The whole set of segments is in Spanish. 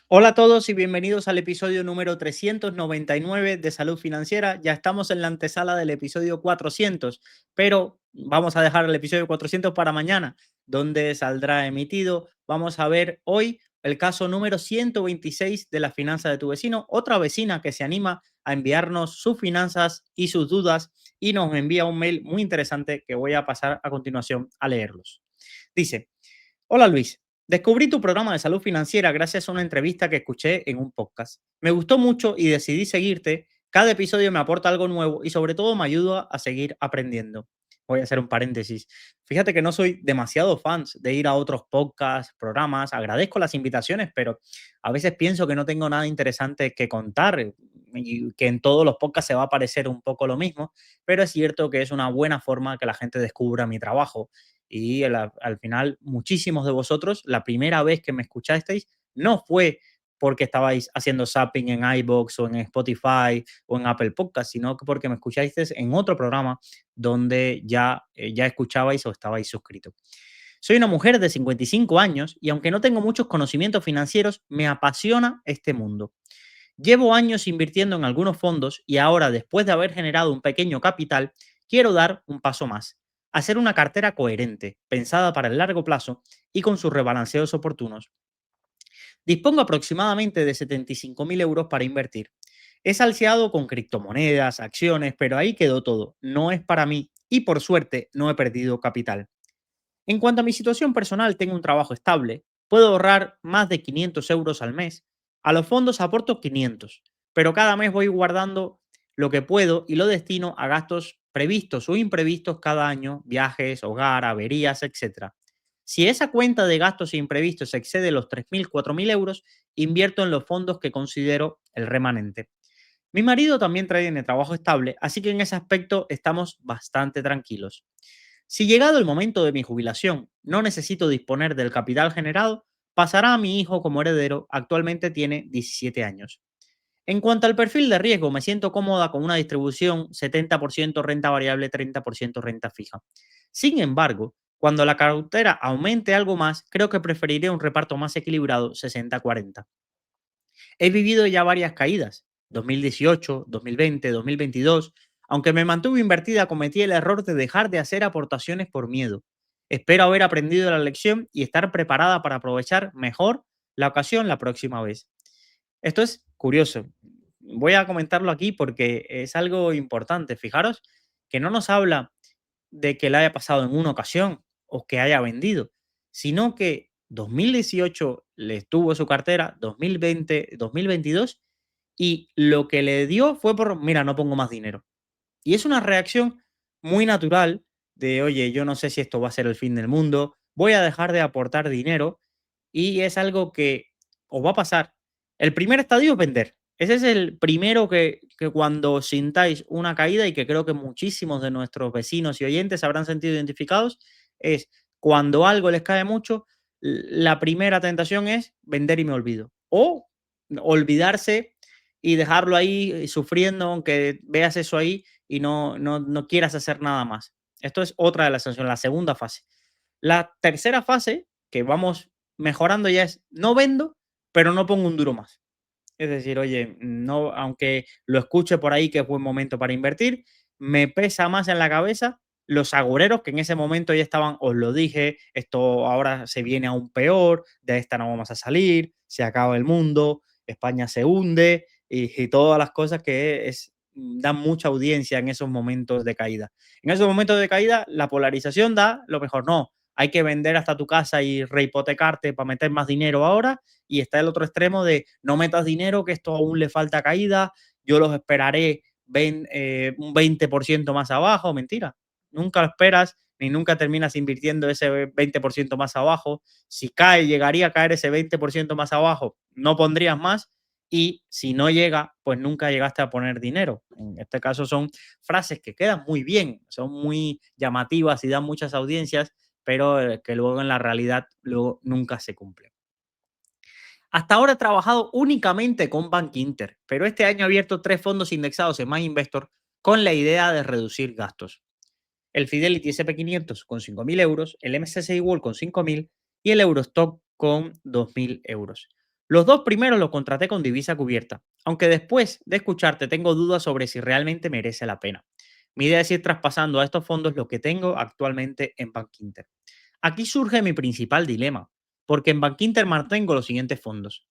Hola a todos y bienvenidos al episodio número 399 de Salud Financiera. Ya estamos en la antesala del episodio 400, pero vamos a dejar el episodio 400 para mañana, donde saldrá emitido. Vamos a ver hoy el caso número 126 de la finanza de tu vecino, otra vecina que se anima a enviarnos sus finanzas y sus dudas y nos envía un mail muy interesante que voy a pasar a continuación a leerlos. Dice: Hola Luis, descubrí tu programa de salud financiera gracias a una entrevista que escuché en un podcast. Me gustó mucho y decidí seguirte. Cada episodio me aporta algo nuevo y sobre todo me ayuda a seguir aprendiendo. Voy a hacer un paréntesis. Fíjate que no soy demasiado fans de ir a otros podcasts, programas. Agradezco las invitaciones, pero a veces pienso que no tengo nada interesante que contar y que en todos los podcasts se va a parecer un poco lo mismo, pero es cierto que es una buena forma que la gente descubra mi trabajo y al final, muchísimos de vosotros, la primera vez que me escuchasteis no fue porque estabais haciendo zapping en iVoox o en Spotify o en Apple Podcast, sino que porque me escuchasteis en otro programa donde ya escuchabais o estabais suscritos. Soy una mujer de 55 años y aunque no tengo muchos conocimientos financieros, me apasiona este mundo. Llevo años invirtiendo en algunos fondos y ahora, después de haber generado un pequeño capital, quiero dar un paso más. Hacer una cartera coherente, pensada para el largo plazo y con sus rebalanceos oportunos. Dispongo aproximadamente de 75.000 euros para invertir. He salseado con criptomonedas, acciones, pero ahí quedó todo. No es para mí y por suerte no he perdido capital. En cuanto a mi situación personal, tengo un trabajo estable, puedo ahorrar más de 500 euros al mes. A los fondos aporto 500, pero cada mes voy guardando lo que puedo y lo destino a gastos previstos o imprevistos cada año, viajes, hogar, averías, etc. Si esa cuenta de gastos imprevistos excede los 3.000, 4.000 euros, invierto en los fondos que considero el remanente. Mi marido también tiene trabajo estable, así que en ese aspecto estamos bastante tranquilos. Si llegado el momento de mi jubilación no necesito disponer del capital generado, pasará a mi hijo como heredero. Actualmente tiene 17 años. En cuanto al perfil de riesgo, me siento cómoda con una distribución 70% renta variable, 30% renta fija. Sin embargo, cuando la cartera aumente algo más, creo que preferiré un reparto más equilibrado 60-40. He vivido ya varias caídas, 2018, 2020, 2022. Aunque me mantuve invertida, cometí el error de dejar de hacer aportaciones por miedo. Espero haber aprendido la lección y estar preparada para aprovechar mejor la ocasión la próxima vez. Esto es curioso. Voy a comentarlo aquí porque es algo importante. Fijaros que no nos habla de que le haya pasado en una ocasión o que haya vendido, sino que 2018 le estuvo su cartera, 2020, 2022, y lo que le dio fue por, mira, no pongo más dinero. Y es una reacción muy natural de, oye, yo no sé si esto va a ser el fin del mundo, voy a dejar de aportar dinero y es algo que os va a pasar. El primer estadio es vender. Ese es el primero que cuando sintáis una caída y que creo que muchísimos de nuestros vecinos y oyentes se habrán sentido identificados, es cuando algo les cae mucho, la primera tentación es vender y me olvido. O olvidarse y dejarlo ahí sufriendo, aunque veas eso ahí y no quieras hacer nada más. Esto es otra de las sanciones, la segunda fase. La tercera fase, que vamos mejorando ya es, no vendo, pero no pongo un duro más. Es decir, oye, no, aunque lo escuche por ahí que es buen momento para invertir, me pesa más en la cabeza los agoreros que en ese momento ya estaban, os lo dije, esto ahora se viene aún peor, de esta no vamos a salir, se acaba el mundo, España se hunde y todas las cosas que dan mucha audiencia en esos momentos de caída. En esos momentos de caída, la polarización da lo mejor, no, hay que vender hasta tu casa y rehipotecarte para meter más dinero ahora, y está el otro extremo de no metas dinero, que esto aún le falta caída, yo los esperaré un 20% más abajo. Mentira, nunca lo esperas ni nunca terminas invirtiendo ese 20% más abajo. Si cae, llegaría a caer ese 20% más abajo, no pondrías más, y si no llega, pues nunca llegaste a poner dinero. En este caso son frases que quedan muy bien, son muy llamativas y dan muchas audiencias, pero que luego en la realidad luego nunca se cumplen. Hasta ahora he trabajado únicamente con Bank Inter, pero este año he abierto 3 fondos indexados en MyInvestor con la idea de reducir gastos. El Fidelity SP500 con 5.000 euros, el MSCI World con 5.000 y el Eurostock con 2.000 euros. Los dos primeros los contraté con divisa cubierta, aunque después de escucharte tengo dudas sobre si realmente merece la pena. Mi idea es ir traspasando a estos fondos lo que tengo actualmente en Bankinter. Aquí surge mi principal dilema, porque en Bankinter mantengo los siguientes fondos: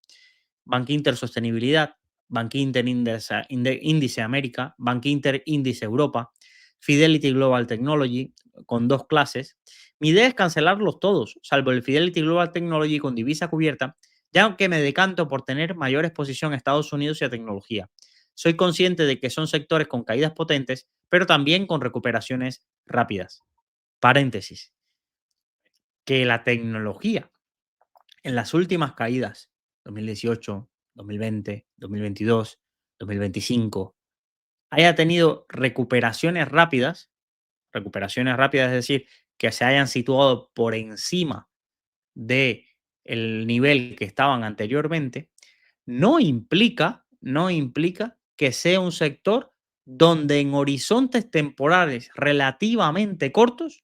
Bankinter Sostenibilidad, Bankinter Índice América, Bankinter Índice Europa, Fidelity Global Technology, con dos clases. Mi idea es cancelarlos todos, salvo el Fidelity Global Technology con divisa cubierta, ya que me decanto por tener mayor exposición a Estados Unidos y a tecnología. Soy consciente de que son sectores con caídas potentes, pero también con recuperaciones rápidas. Paréntesis, que la tecnología en las últimas caídas, 2018, 2020, 2022, 2025, haya tenido recuperaciones rápidas, es decir, que se hayan situado por encima de el nivel que estaban anteriormente, no implica que sea un sector donde en horizontes temporales relativamente cortos,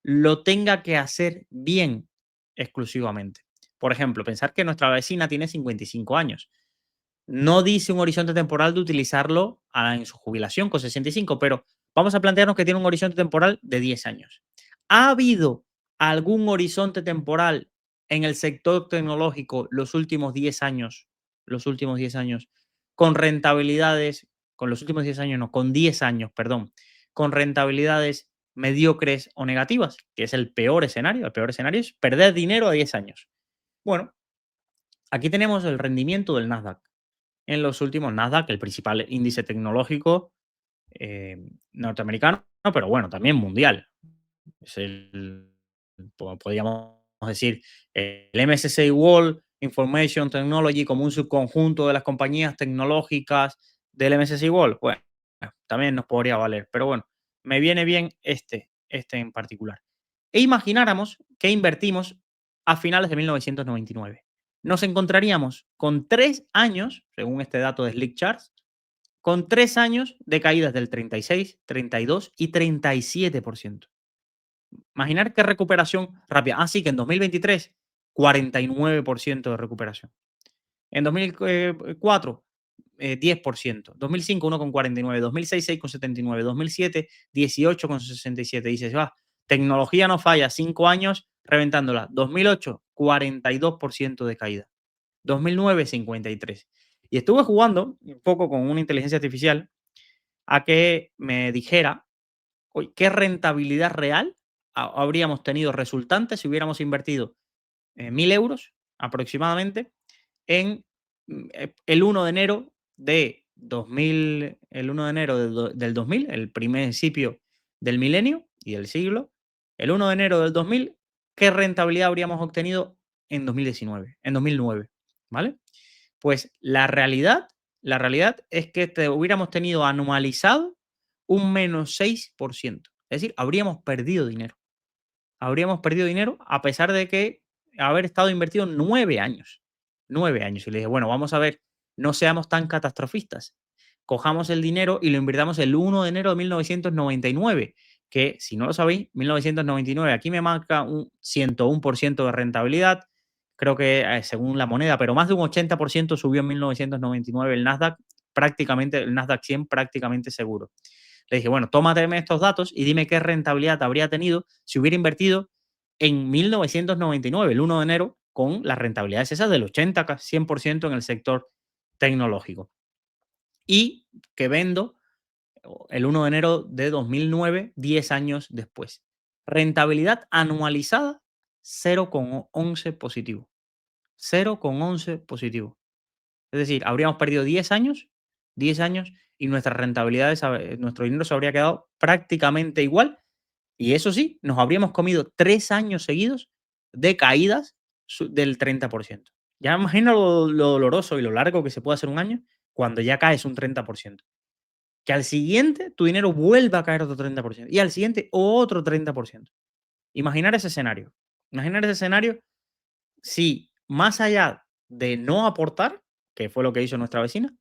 lo tenga que hacer bien exclusivamente. Por ejemplo, pensar que nuestra vecina tiene 55 años. No dice un horizonte temporal de utilizarlo en su jubilación con 65, pero vamos a plantearnos que tiene un horizonte temporal de 10 años. ¿Ha habido algún horizonte temporal en el sector tecnológico los últimos 10 años? Los últimos 10 años con rentabilidades, con los últimos 10 años, no, con 10 años, perdón, con rentabilidades mediocres o negativas, que es el peor escenario. El peor escenario es perder dinero a 10 años. Bueno, aquí tenemos el rendimiento del Nasdaq en los últimos. Nasdaq, el principal índice tecnológico norteamericano, pero bueno, también mundial. Es podríamos decir, el MSCI World Information Technology como un subconjunto de las compañías tecnológicas del MSCI World. Bueno, también nos podría valer, pero bueno, me viene bien este en particular. E imagináramos que invertimos a finales de 1999. Nos encontraríamos con 3 años, según este dato de Slick Charts, con 3 años de caídas del 36, 32 y 37%. Imaginar qué recuperación rápida. Así que en 2023, 49% de recuperación. En 2004, 10%. 2005, 1,49. 2006, 6,79. 2007, 18,67. Dices, va, tecnología no falla, 5 años reventándola. 2008, 42% de caída. 2009, 53. Y estuve jugando un poco con una inteligencia artificial a que me dijera qué rentabilidad real habríamos tenido resultante si hubiéramos invertido 1.000 euros aproximadamente en el 1 de enero de 2000, el 1 de enero del 2000, el principio del milenio y del siglo, el 1 de enero del 2000, ¿qué rentabilidad habríamos obtenido en 2019, en 2009? ¿Vale? Pues la realidad es que hubiéramos tenido anualizado un menos 6%. Es decir, habríamos perdido dinero. Habríamos perdido dinero a pesar de que haber estado invertido 9 años. 9 años. Y le dije, bueno, vamos a ver, no seamos tan catastrofistas. Cojamos el dinero y lo invirtamos el 1 de enero de 1999, que si no lo sabéis, 1999 aquí me marca un 101% de rentabilidad, creo que según la moneda, pero más de un 80% subió en 1999 el Nasdaq, prácticamente el Nasdaq 100 prácticamente seguro. Le dije, bueno, tómateme estos datos y dime qué rentabilidad habría tenido si hubiera invertido en 1999, el 1 de enero, con las rentabilidades esas del 80, casi 100% en el sector tecnológico. Y que vendo el 1 de enero de 2009, 10 años después. Rentabilidad anualizada, 0,11 positivo. 0,11 positivo. Es decir, habríamos perdido 10 años y nuestras rentabilidades, nuestro dinero se habría quedado prácticamente igual. Y eso sí, nos habríamos comido 3 años seguidos de caídas del 30%. Ya imagino lo doloroso y lo largo que se puede hacer un año cuando ya caes un 30%. Que al siguiente tu dinero vuelva a caer otro 30% y al siguiente otro 30%. Imaginar ese escenario. Imaginar ese escenario si más allá de no aportar, que fue lo que hizo nuestra vecina,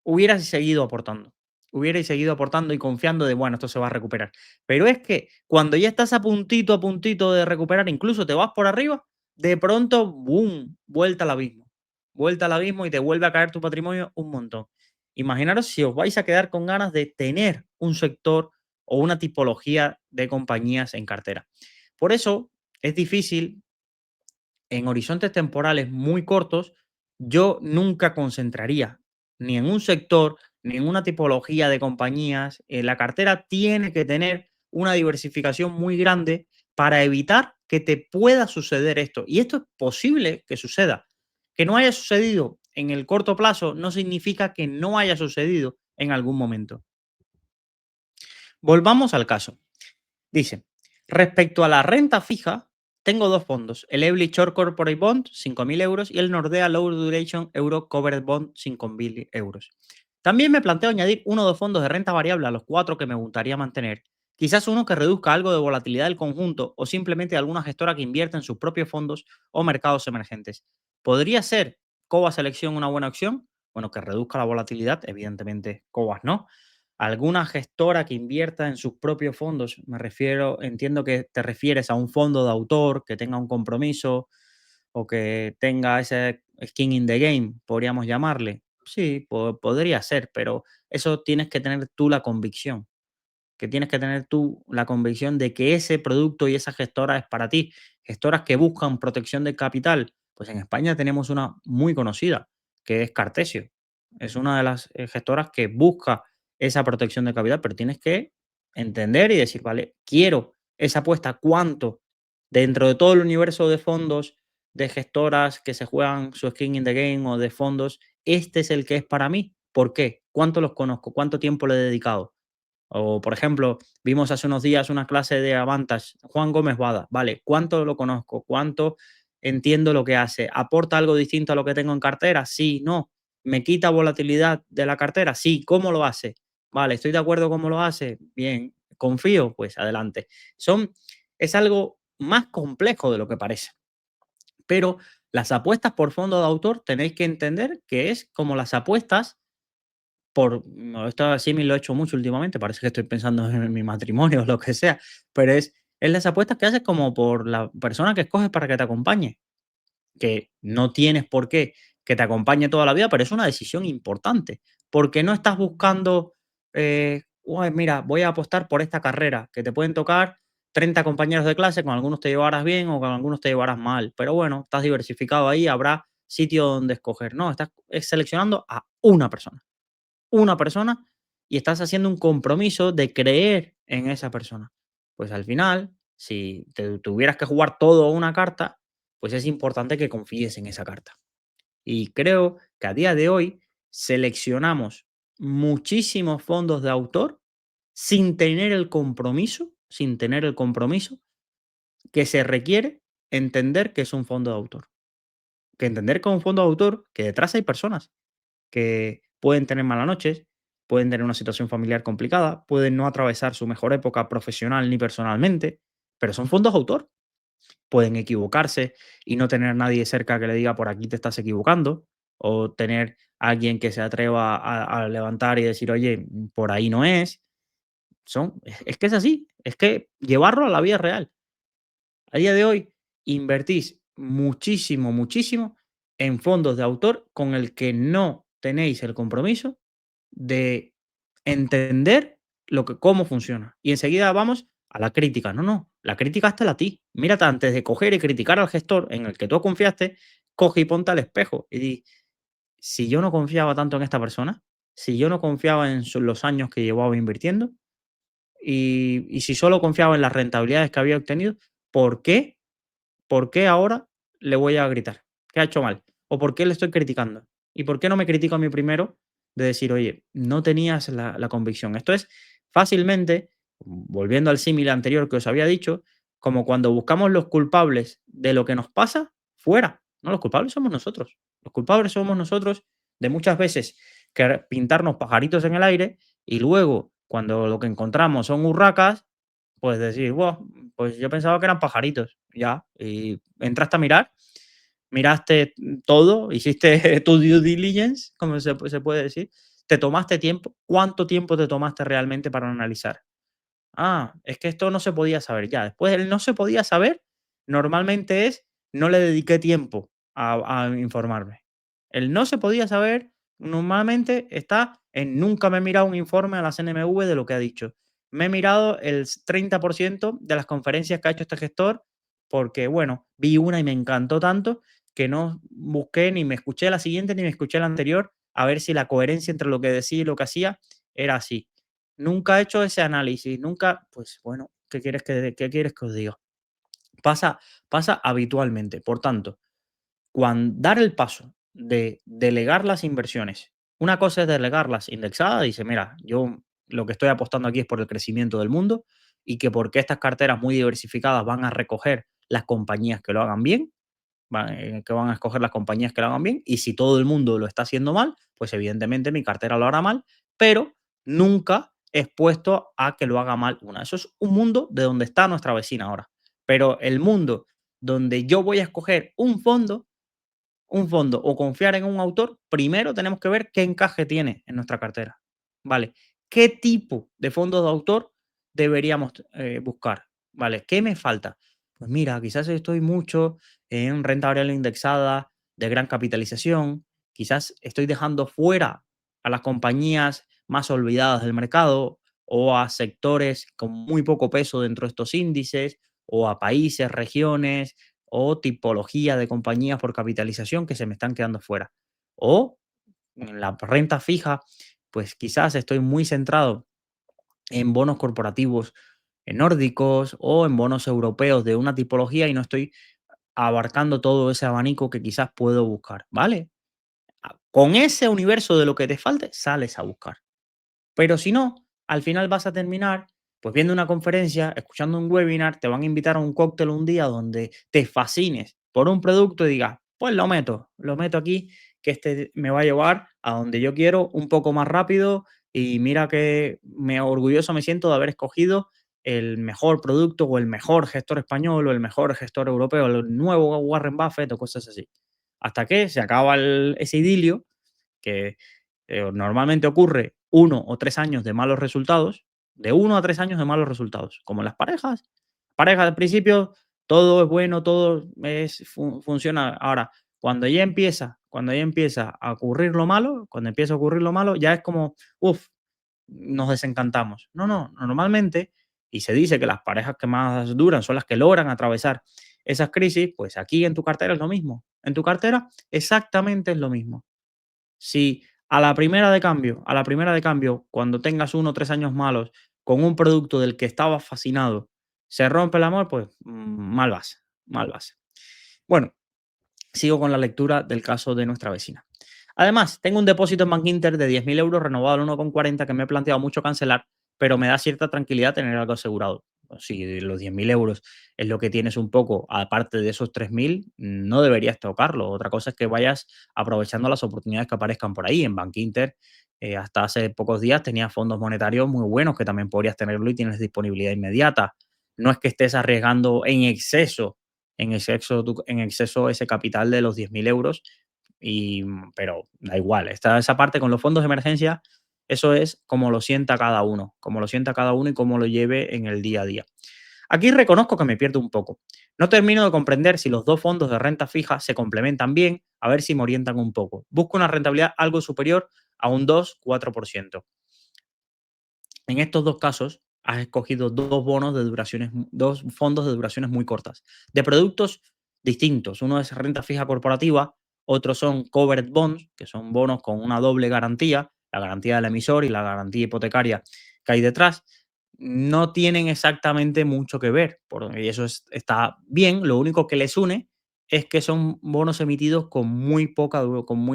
hubieras seguido aportando. Hubierais seguido aportando y confiando de, bueno, esto se va a recuperar. Pero es que cuando ya estás a puntito de recuperar, incluso te vas por arriba, de pronto, ¡boom!, vuelta al abismo. Vuelta al abismo y te vuelve a caer tu patrimonio un montón. Imaginaros si os vais a quedar con ganas de tener un sector o una tipología de compañías en cartera. Por eso es difícil en horizontes temporales muy cortos, yo nunca concentraría ni en un sector, ni en una tipología de compañías. La cartera tiene que tener una diversificación muy grande para evitar que te pueda suceder esto. Y esto es posible que suceda. Que no haya sucedido en el corto plazo no significa que no haya sucedido en algún momento. Volvamos al caso. Dice, respecto a la renta fija, tengo dos fondos, el Ebly Short Corporate Bond, 5.000 euros, y el Nordea Low Duration Euro Covered Bond, 5.000 euros. También me planteo añadir uno o dos fondos de renta variable a los cuatro que me gustaría mantener. Quizás uno que reduzca algo de volatilidad del conjunto o simplemente alguna gestora que invierta en sus propios fondos o mercados emergentes. ¿Podría ser Cobas Selección una buena opción? Bueno, que reduzca la volatilidad, evidentemente Cobas no. ¿Alguna gestora que invierta en sus propios fondos? Me refiero, entiendo que te refieres a un fondo de autor que tenga un compromiso o que tenga ese skin in the game, podríamos llamarle. Sí, podría ser, pero eso tienes que tener tú la convicción, que tienes que tener tú la convicción de que ese producto y esa gestora es para ti. Gestoras que buscan protección del capital, pues en España tenemos una muy conocida, que es Cartesio. Es una de las gestoras que busca esa protección de capital, pero tienes que entender y decir, vale, quiero esa apuesta, ¿cuánto? Dentro de todo el universo de fondos, de gestoras que se juegan su skin in the game o de fondos, este es el que es para mí. ¿Por qué? ¿Cuánto los conozco? ¿Cuánto tiempo le he dedicado? O, por ejemplo, vimos hace unos días una clase de Avantage, Juan Gómez Bada, ¿vale? ¿Cuánto lo conozco? ¿Cuánto entiendo lo que hace? ¿Aporta algo distinto a lo que tengo en cartera? Sí, no. ¿Me quita volatilidad de la cartera? Sí. ¿Cómo lo hace? Vale, ¿estoy de acuerdo cómo lo hace? Bien. ¿Confío? Pues adelante. Es algo más complejo de lo que parece. Pero las apuestas por fondo de autor tenéis que entender que es como las apuestas no, esto símil lo he hecho mucho últimamente, parece que estoy pensando en mi matrimonio o lo que sea, pero es las apuestas que haces como por la persona que escoges para que te acompañe, que no tienes por qué que te acompañe toda la vida, pero es una decisión importante, porque no estás buscando, "Uy, mira, voy a apostar por esta carrera", que te pueden tocar 30 compañeros de clase, con algunos te llevarás bien o con algunos te llevarás mal, pero bueno, estás diversificado ahí, habrá sitio donde escoger, no, estás seleccionando a una persona y estás haciendo un compromiso de creer en esa persona. Pues al final, si te tuvieras que jugar todo a una carta, pues es importante que confíes en esa carta. Y creo que a día de hoy seleccionamos muchísimos fondos de autor sin tener el compromiso que se requiere entender que es un fondo de autor. Que entender que es un fondo de autor, que detrás hay personas que pueden tener malas noches, pueden tener una situación familiar complicada, pueden no atravesar su mejor época profesional ni personalmente, pero son fondos de autor. Pueden equivocarse y no tener nadie cerca que le diga por aquí te estás equivocando, o tener alguien que se atreva a levantar y decir, oye, por ahí no es. Es que es así, es que llevarlo a la vida real. A día de hoy invertís muchísimo, muchísimo en fondos de autor con el que no tenéis el compromiso de entender cómo funciona. Y enseguida vamos a la crítica. No, no, la crítica hasta a ti. Mírate, antes de coger y criticar al gestor en el que tú confiaste, coge y ponte al espejo y di, si yo no confiaba tanto en esta persona, si yo no confiaba en los años que llevaba invirtiendo y si solo confiaba en las rentabilidades que había obtenido, ¿por qué ¿por qué ahora le voy a gritar? ¿Qué ha hecho mal? ¿O por qué le estoy criticando? ¿Y por qué no me critico a mí primero de decir, oye, no tenías la convicción? Esto es fácilmente, volviendo al símil anterior que os había dicho, como cuando buscamos los culpables de lo que nos pasa fuera. No, los culpables somos nosotros. Los culpables somos nosotros de muchas veces pintarnos pajaritos en el aire y luego, cuando lo que encontramos son urracas, pues decir, wow, pues yo pensaba que eran pajaritos, ya. Y entraste a mirar, miraste todo, hiciste tu due diligence, como se puede decir, te tomaste tiempo. ¿Cuánto tiempo te tomaste realmente para analizar? Ah, es que esto no se podía saber ya. Después el no se podía saber, normalmente es no le dediqué tiempo a informarme. El no se podía saber normalmente está en nunca me he mirado un informe a la CNMV de lo que ha dicho. Me he mirado el 30% de las conferencias que ha hecho este gestor porque, bueno, vi una y me encantó tanto que no busqué ni me escuché la siguiente ni me escuché la anterior a ver si la coherencia entre lo que decía y lo que hacía era así. Nunca he hecho ese análisis, nunca, pues bueno, qué quieres que os diga? Pasa, pasa habitualmente. Por tanto, cuando dar el paso de delegar las inversiones, una cosa es delegarlas indexadas, dice, mira, yo lo que estoy apostando aquí es por el crecimiento del mundo y que porque estas carteras muy diversificadas van a recoger las compañías que lo hagan bien, que van a escoger las compañías que lo hagan bien, y si todo el mundo lo está haciendo mal, pues evidentemente mi cartera lo hará mal, pero nunca expuesto a que lo haga mal una. Eso es un mundo de donde está nuestra vecina ahora. Pero el mundo donde yo voy a escoger un fondo o confiar en un autor, primero tenemos que ver qué encaje tiene en nuestra cartera. ¿Vale? ¿Qué tipo de fondos de autor deberíamos buscar? ¿Vale? ¿Qué me falta? Pues mira, quizás estoy mucho en renta variable indexada de gran capitalización, quizás estoy dejando fuera a las compañías más olvidadas del mercado o a sectores con muy poco peso dentro de estos índices o a países, regiones o tipología de compañías por capitalización que se me están quedando fuera. O en la renta fija, pues quizás estoy muy centrado en bonos corporativos nórdicos o en bonos europeos de una tipología y no estoy abarcando todo ese abanico que quizás puedo buscar, ¿vale? Con ese universo de lo que te falte, sales a buscar. Pero si no, al final vas a terminar pues viendo una conferencia, escuchando un webinar, te van a invitar a un cóctel un día donde te fascines por un producto y digas, pues lo meto aquí, que este me va a llevar a donde yo quiero un poco más rápido y mira que me orgulloso me siento de haber escogido el mejor producto o el mejor gestor español o el mejor gestor europeo, el nuevo Warren Buffett o cosas así. Hasta que se acaba ese idilio que normalmente ocurre 1 o 3 años de malos resultados, de 1 a 3 años de malos resultados, como en las parejas. Parejas al principio todo es bueno, todo funciona. Ahora, cuando ya empieza a ocurrir lo malo, cuando empieza a ocurrir lo malo, ya es como, uff, nos desencantamos. No, no, normalmente, y se dice que las parejas que más duran son las que logran atravesar esas crisis, pues aquí en tu cartera es lo mismo. En tu cartera exactamente es lo mismo. Si a la primera de cambio, cuando tengas 1 o 3 años malos con un producto del que estabas fascinado, se rompe el amor, pues mal vas, mal vas. Bueno, sigo con la lectura del caso de nuestra vecina. Además, tengo un depósito en Bankinter de 10.000 euros renovado al 1,40 que me he planteado mucho cancelar, pero me da cierta tranquilidad tener algo asegurado. Si los 10.000 euros es lo que tienes un poco, aparte de esos 3.000, no deberías tocarlo. Otra cosa es que vayas aprovechando las oportunidades que aparezcan por ahí. En Bankinter, hasta hace pocos días tenía fondos monetarios muy buenos que también podrías tenerlo y tienes disponibilidad inmediata. No es que estés arriesgando en exceso ese capital de los 10.000 euros, pero da igual. Esa parte con los fondos de emergencia, eso es como lo sienta cada uno, como lo sienta cada uno y cómo lo lleve en el día a día. Aquí reconozco que me pierdo un poco. No termino de comprender si los dos fondos de renta fija se complementan bien, a ver si me orientan un poco. Busco una rentabilidad algo superior a un 2-4%. En estos dos casos, has escogido dos fondos de duraciones muy cortas, de productos distintos. Uno es renta fija corporativa, otros son covered bonds, que son bonos con una doble garantía, la garantía del emisor y la garantía hipotecaria que hay detrás. No tienen exactamente mucho que ver, y eso está bien. Lo único que les une es que son bonos emitidos con muy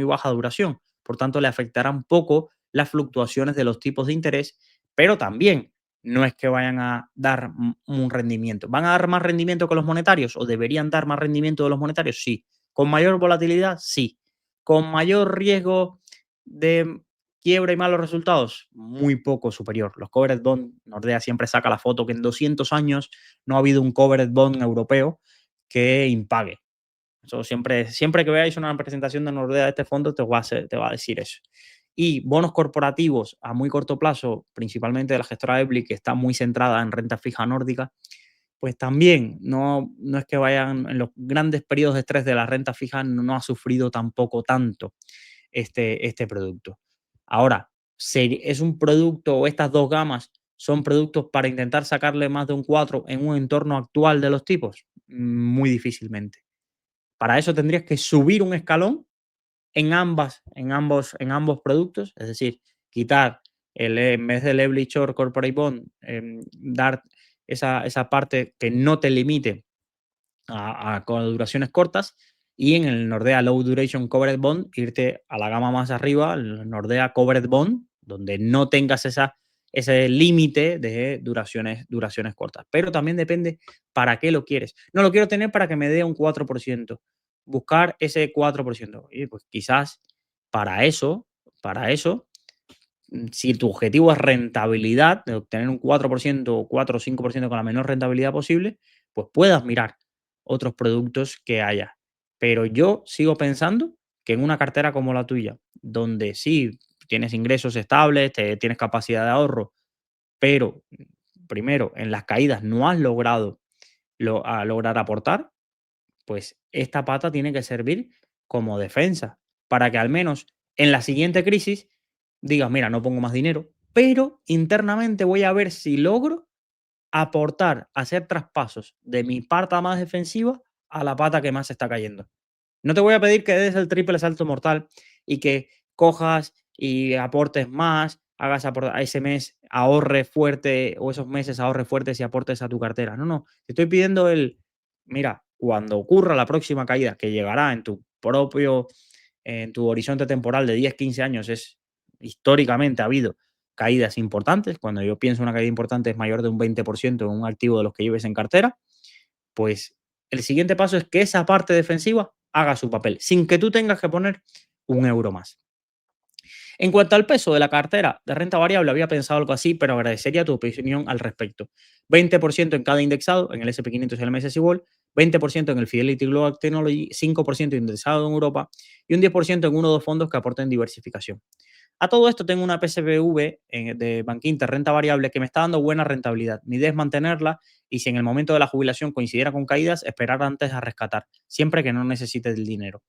baja duración. Por tanto, le afectarán poco las fluctuaciones de los tipos de interés, pero también no es que vayan a dar un rendimiento. ¿Van a dar más rendimiento que los monetarios o deberían dar más rendimiento de los monetarios? Sí. ¿Con mayor volatilidad? Sí. ¿Con mayor riesgo de quiebra y malos resultados? Muy poco superior. Los covered bond, Nordea siempre saca la foto que en 200 años no ha habido un covered bond europeo que impague. Eso siempre que veáis una presentación de Nordea de este fondo te va a decir eso. Y bonos corporativos a muy corto plazo, principalmente de la gestora Ebury, que está muy centrada en renta fija nórdica, pues también no es que vayan en los grandes periodos de estrés de la renta fija, no ha sufrido tampoco tanto este producto. Ahora, ¿es un producto o estas dos gamas son productos para intentar sacarle más de un 4 en un entorno actual de los tipos? Muy difícilmente. Para eso tendrías que subir un escalón en ambos productos, es decir, quitar en vez del Leverage Short Corporate Bond, dar esa parte que no te limite con duraciones cortas, y en el Nordea Low Duration Covered Bond irte a la gama más arriba, el Nordea Covered Bond, donde no tengas ese límite de duraciones cortas. Pero también depende para qué lo quieres. No lo quiero tener para que me dé un 4%. Buscar ese 4%. Y pues quizás para eso, si tu objetivo es rentabilidad, de obtener un 4% o 4 o 5% con la menor rentabilidad posible, pues puedas mirar otros productos que haya. Pero yo sigo pensando que en una cartera como la tuya, donde sí tienes ingresos estables, tienes capacidad de ahorro, pero primero en las caídas no has logrado lograr aportar, pues esta pata tiene que servir como defensa para que al menos en la siguiente crisis digas, mira, no pongo más dinero, pero internamente voy a ver si logro aportar, hacer traspasos de mi pata más defensiva a la pata que más se está cayendo. No te voy a pedir que des el triple salto mortal y que cojas y aportes más, hagas a ese mes ahorre fuerte o esos meses ahorre fuertes y aportes a tu cartera. No, no. Te estoy pidiendo mira, cuando ocurra la próxima caída, que llegará en tu horizonte temporal de 10, 15 años, históricamente ha habido caídas importantes. Cuando yo pienso una caída importante es mayor de un 20% en un activo de los que lleves en cartera, pues el siguiente paso es que esa parte defensiva haga su papel, sin que tú tengas que poner un euro más. En cuanto al peso de la cartera de renta variable, había pensado algo así, pero agradecería tu opinión al respecto. 20% en cada indexado, en el SP500 y el MSCI World, 20% en el Fidelity Global Technology, 5% indexado en Europa y un 10% en uno o dos fondos que aporten diversificación. A todo esto tengo una PSBV de Bankinter renta variable que me está dando buena rentabilidad. Mi idea es mantenerla y si en el momento de la jubilación coincidiera con caídas, esperar antes a rescatar, siempre que no necesite el dinero.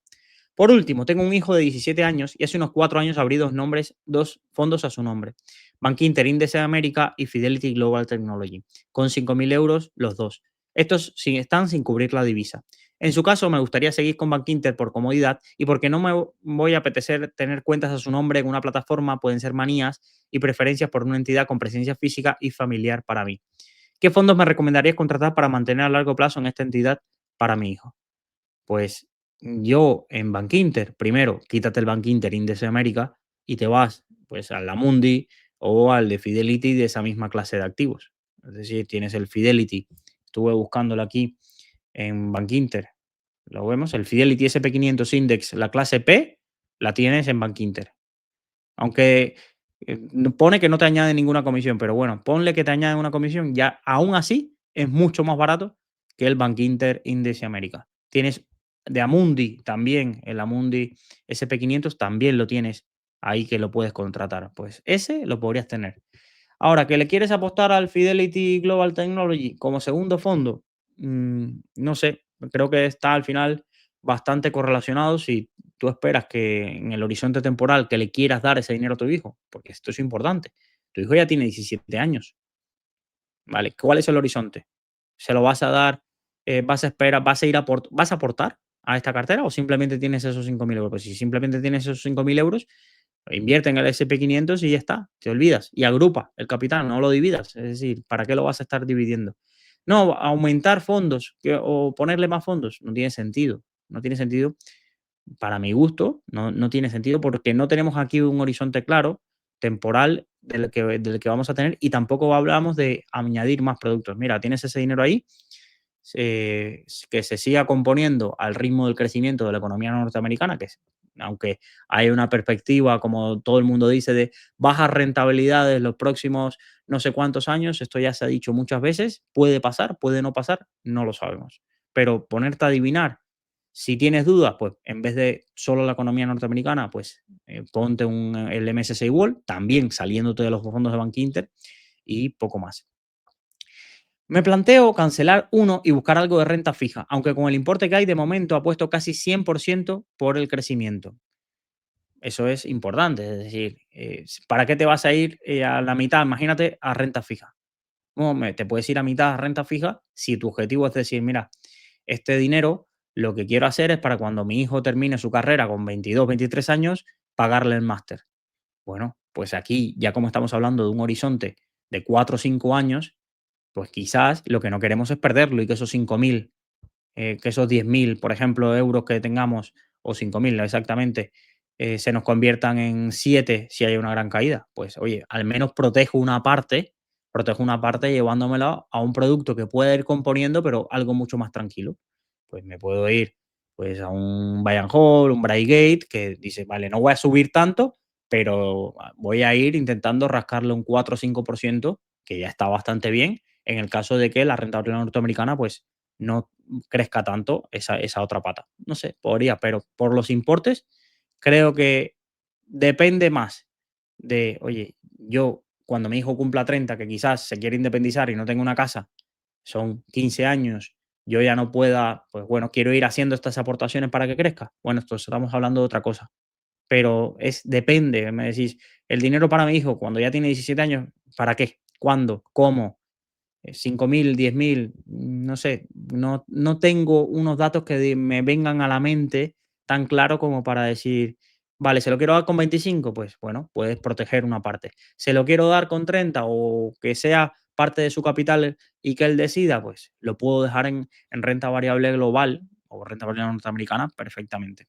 Por último, tengo un hijo de 17 años y hace unos 4 años abrí dos fondos a su nombre. Bankinter Índice de América y Fidelity Global Technology, con 5.000 euros los dos. Estos están sin cubrir la divisa. En su caso, me gustaría seguir con Bankinter por comodidad y porque no me voy a apetecer tener cuentas a su nombre en una plataforma, pueden ser manías y preferencias por una entidad con presencia física y familiar para mí. ¿Qué fondos me recomendarías contratar para mantener a largo plazo en esta entidad para mi hijo? Pues yo en Bankinter, primero, quítate el Bankinter Índice de América y te vas pues al Amundi o al de Fidelity de esa misma clase de activos. Es decir, tienes el Fidelity, estuve buscándolo aquí en Bankinter, lo vemos, el Fidelity SP500 Index, la clase P, la tienes en Bankinter. Aunque pone que no te añade ninguna comisión, pero bueno, ponle que te añaden una comisión, ya aún así es mucho más barato que el Bankinter Índice América. Tienes de Amundi también, el Amundi SP500 también lo tienes ahí que lo puedes contratar. Pues ese lo podrías tener. Ahora, que le quieres apostar al Fidelity Global Technology como segundo fondo, no sé, creo que está al final bastante correlacionado si tú esperas que en el horizonte temporal que le quieras dar ese dinero a tu hijo, porque esto es importante. Tu hijo ya tiene 17 años, ¿vale? ¿Cuál es el horizonte? ¿Se lo vas a dar, vas a esperar, vas a aportar a esta cartera o simplemente tienes esos 5.000 euros? Pues si simplemente tienes esos 5.000 euros, invierte en el SP500 y ya está, te olvidas. Y agrupa el capital, no lo dividas. Es decir, ¿para qué lo vas a estar dividiendo? No, aumentar fondos o ponerle más fondos, no tiene sentido. No tiene sentido para mi gusto, no tiene sentido porque no tenemos aquí un horizonte claro, temporal, del que vamos a tener y tampoco hablamos de añadir más productos. Mira, tienes ese dinero ahí, que se siga componiendo al ritmo del crecimiento de la economía norteamericana, aunque hay una perspectiva, como todo el mundo dice, de bajas rentabilidades los próximos no sé cuántos años, esto ya se ha dicho muchas veces, puede pasar, puede no pasar, no lo sabemos. Pero ponerte a adivinar, si tienes dudas, pues en vez de solo la economía norteamericana, pues ponte el MSCI World, también saliéndote de los fondos de Bank Inter y poco más. Me planteo cancelar uno y buscar algo de renta fija, aunque con el importe que hay de momento apuesto casi 100% por el crecimiento. Eso es importante, es decir, ¿para qué te vas a ir a la mitad? Imagínate a renta fija. No, te puedes ir a mitad a renta fija si tu objetivo es decir, mira, este dinero lo que quiero hacer es para cuando mi hijo termine su carrera con 22, 23 años, pagarle el máster. Bueno, pues aquí, ya como estamos hablando de un horizonte de 4 o 5 años, pues quizás lo que no queremos es perderlo y que esos 5.000 que esos 10.000, por ejemplo, euros que tengamos, o 5.000 exactamente, se nos conviertan en 7 si hay una gran caída. Pues oye, al menos protejo una parte llevándomela a un producto que pueda ir componiendo, pero algo mucho más tranquilo. Pues me puedo ir pues a un buy and hold, un Brightgate, que dice, vale, no voy a subir tanto, pero voy a ir intentando rascarle un 4 o 5%, que ya está bastante bien, en el caso de que la rentabilidad norteamericana pues no crezca tanto esa otra pata. No sé, podría, pero por los importes creo que depende más de, oye, yo cuando mi hijo cumpla 30, que quizás se quiere independizar y no tenga una casa, son 15 años, yo ya no pueda, pues bueno, quiero ir haciendo estas aportaciones para que crezca. Bueno, esto estamos hablando de otra cosa, pero depende, me decís, el dinero para mi hijo cuando ya tiene 17 años, ¿para qué? ¿Cuándo? ¿Cómo? 5.000, 10.000, no sé, no tengo unos datos que me vengan a la mente tan claro como para decir, vale, se lo quiero dar con 25, pues bueno, puedes proteger una parte. Se lo quiero dar con 30 o que sea parte de su capital y que él decida, pues lo puedo dejar en renta variable global o renta variable norteamericana perfectamente.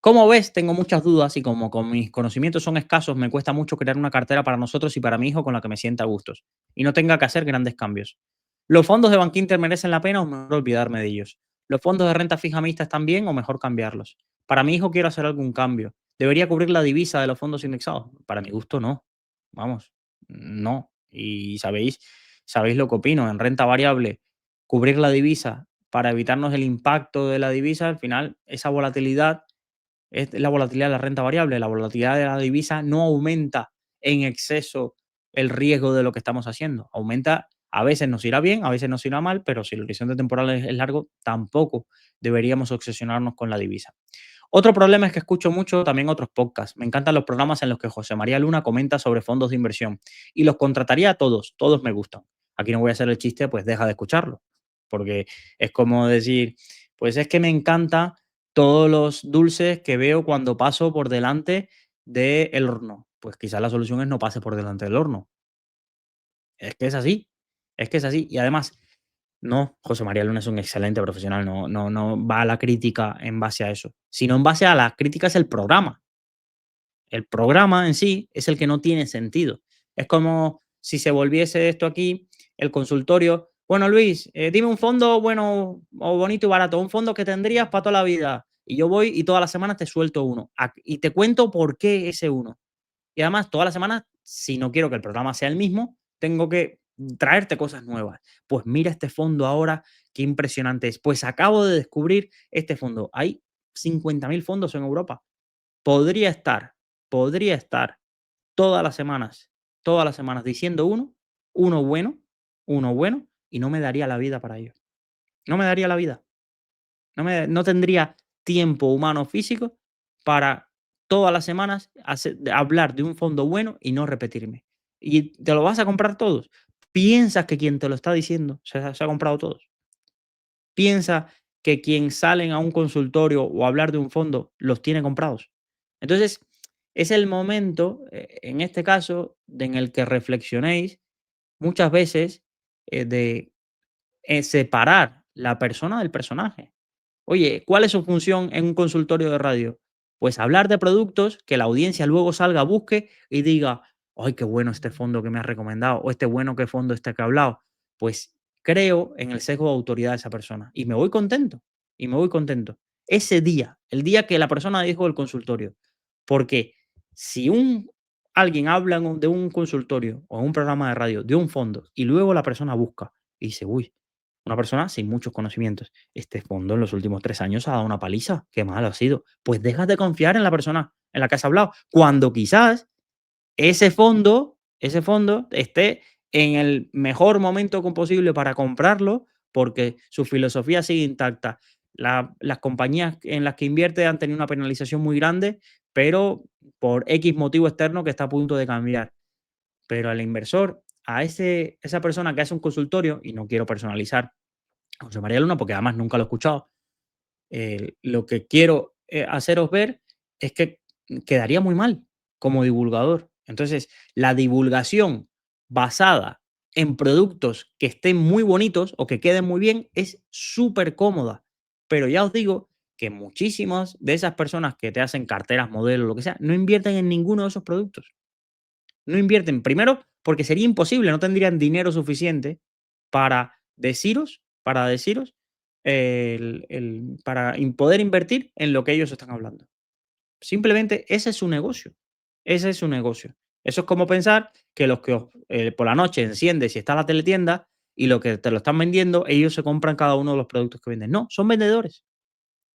Como ves, tengo muchas dudas y como con mis conocimientos son escasos, me cuesta mucho crear una cartera para nosotros y para mi hijo con la que me sienta a gustos y no tenga que hacer grandes cambios. ¿Los fondos de Bank Inter merecen la pena o mejor olvidarme de ellos? ¿Los fondos de renta fija mixta están bien o mejor cambiarlos? Para mi hijo quiero hacer algún cambio. ¿Debería cubrir la divisa de los fondos indexados? Para mi gusto no. Vamos, no. Y sabéis lo que opino. En renta variable, cubrir la divisa para evitarnos el impacto de la divisa, al final, esa volatilidad es la volatilidad de la renta variable, la volatilidad de la divisa no aumenta en exceso el riesgo de lo que estamos haciendo. Aumenta, a veces nos irá bien, a veces nos irá mal, pero si el horizonte temporal es largo, tampoco deberíamos obsesionarnos con la divisa. Otro problema es que escucho mucho también otros podcasts. Me encantan los programas en los que José María Luna comenta sobre fondos de inversión y los contrataría a todos, todos me gustan. Aquí no voy a hacer el chiste, pues deja de escucharlo, porque es como decir, pues es que me encanta todos los dulces que veo cuando paso por delante del horno. Pues quizás la solución es no pase por delante del horno. Es que es así, es que es así. Y además, no, José María Luna es un excelente profesional, no va a la crítica en base a eso, sino en base a la crítica es el programa. El programa en sí es el que no tiene sentido. Es como si se volviese esto aquí, el consultorio. Bueno, Luis, dime un fondo bueno o bonito y barato, un fondo que tendrías para toda la vida. Y yo voy y todas las semanas te suelto uno. Y te cuento por qué ese uno. Y además, todas las semanas, si no quiero que el programa sea el mismo, tengo que traerte cosas nuevas. Pues mira este fondo ahora, qué impresionante es. Pues acabo de descubrir este fondo. Hay 50.000 fondos en Europa. Podría estar, podría estar todas las semanas diciendo uno bueno, uno bueno, y no me daría la vida para ello. No me daría la vida. No tendría tiempo humano físico para todas las semanas hablar de un fondo bueno y no repetirme. ¿Y te lo vas a comprar todos? ¿Piensas que quien te lo está diciendo se ha comprado todos? ¿Piensa que quien salen a un consultorio o a hablar de un fondo los tiene comprados? Entonces, es el momento, en este caso, en el que reflexionéis muchas veces de separar la persona del personaje. Oye, ¿cuál es su función en un consultorio de radio? Pues hablar de productos que la audiencia luego salga, busque y diga, ay, qué bueno este fondo que me has recomendado, o este bueno qué fondo este que ha hablado. Pues creo en el sesgo de autoridad de esa persona y me voy contento, y me voy contento. Ese día, el día que la persona dijo el consultorio, porque si alguien habla de un consultorio o en un programa de radio de un fondo y luego la persona busca y dice, uy, una persona sin muchos conocimientos. Este fondo en los últimos 3 años ha dado una paliza. Qué malo ha sido. Pues dejas de confiar en la persona en la que has hablado, cuando quizás ese fondo esté en el mejor momento posible para comprarlo, porque su filosofía sigue intacta. Las compañías en las que invierte han tenido una penalización muy grande, pero por X motivo externo que está a punto de cambiar. Pero al inversor, esa persona que hace un consultorio, y no quiero personalizar a José María Luna, porque además nunca lo he escuchado, lo que quiero haceros ver es que quedaría muy mal como divulgador. Entonces, la divulgación basada en productos que estén muy bonitos o que queden muy bien es súper cómoda. Pero ya os digo que muchísimas de esas personas que te hacen carteras, modelos, lo que sea, no invierten en ninguno de esos productos. No invierten, primero, porque sería imposible, no tendrían dinero suficiente para deciros poder invertir en lo que ellos están hablando. Simplemente ese es su negocio. Ese es su negocio. Eso es como pensar que los que por la noche enciendes y está la teletienda y lo que te lo están vendiendo, ellos se compran cada uno de los productos que venden. No, son vendedores.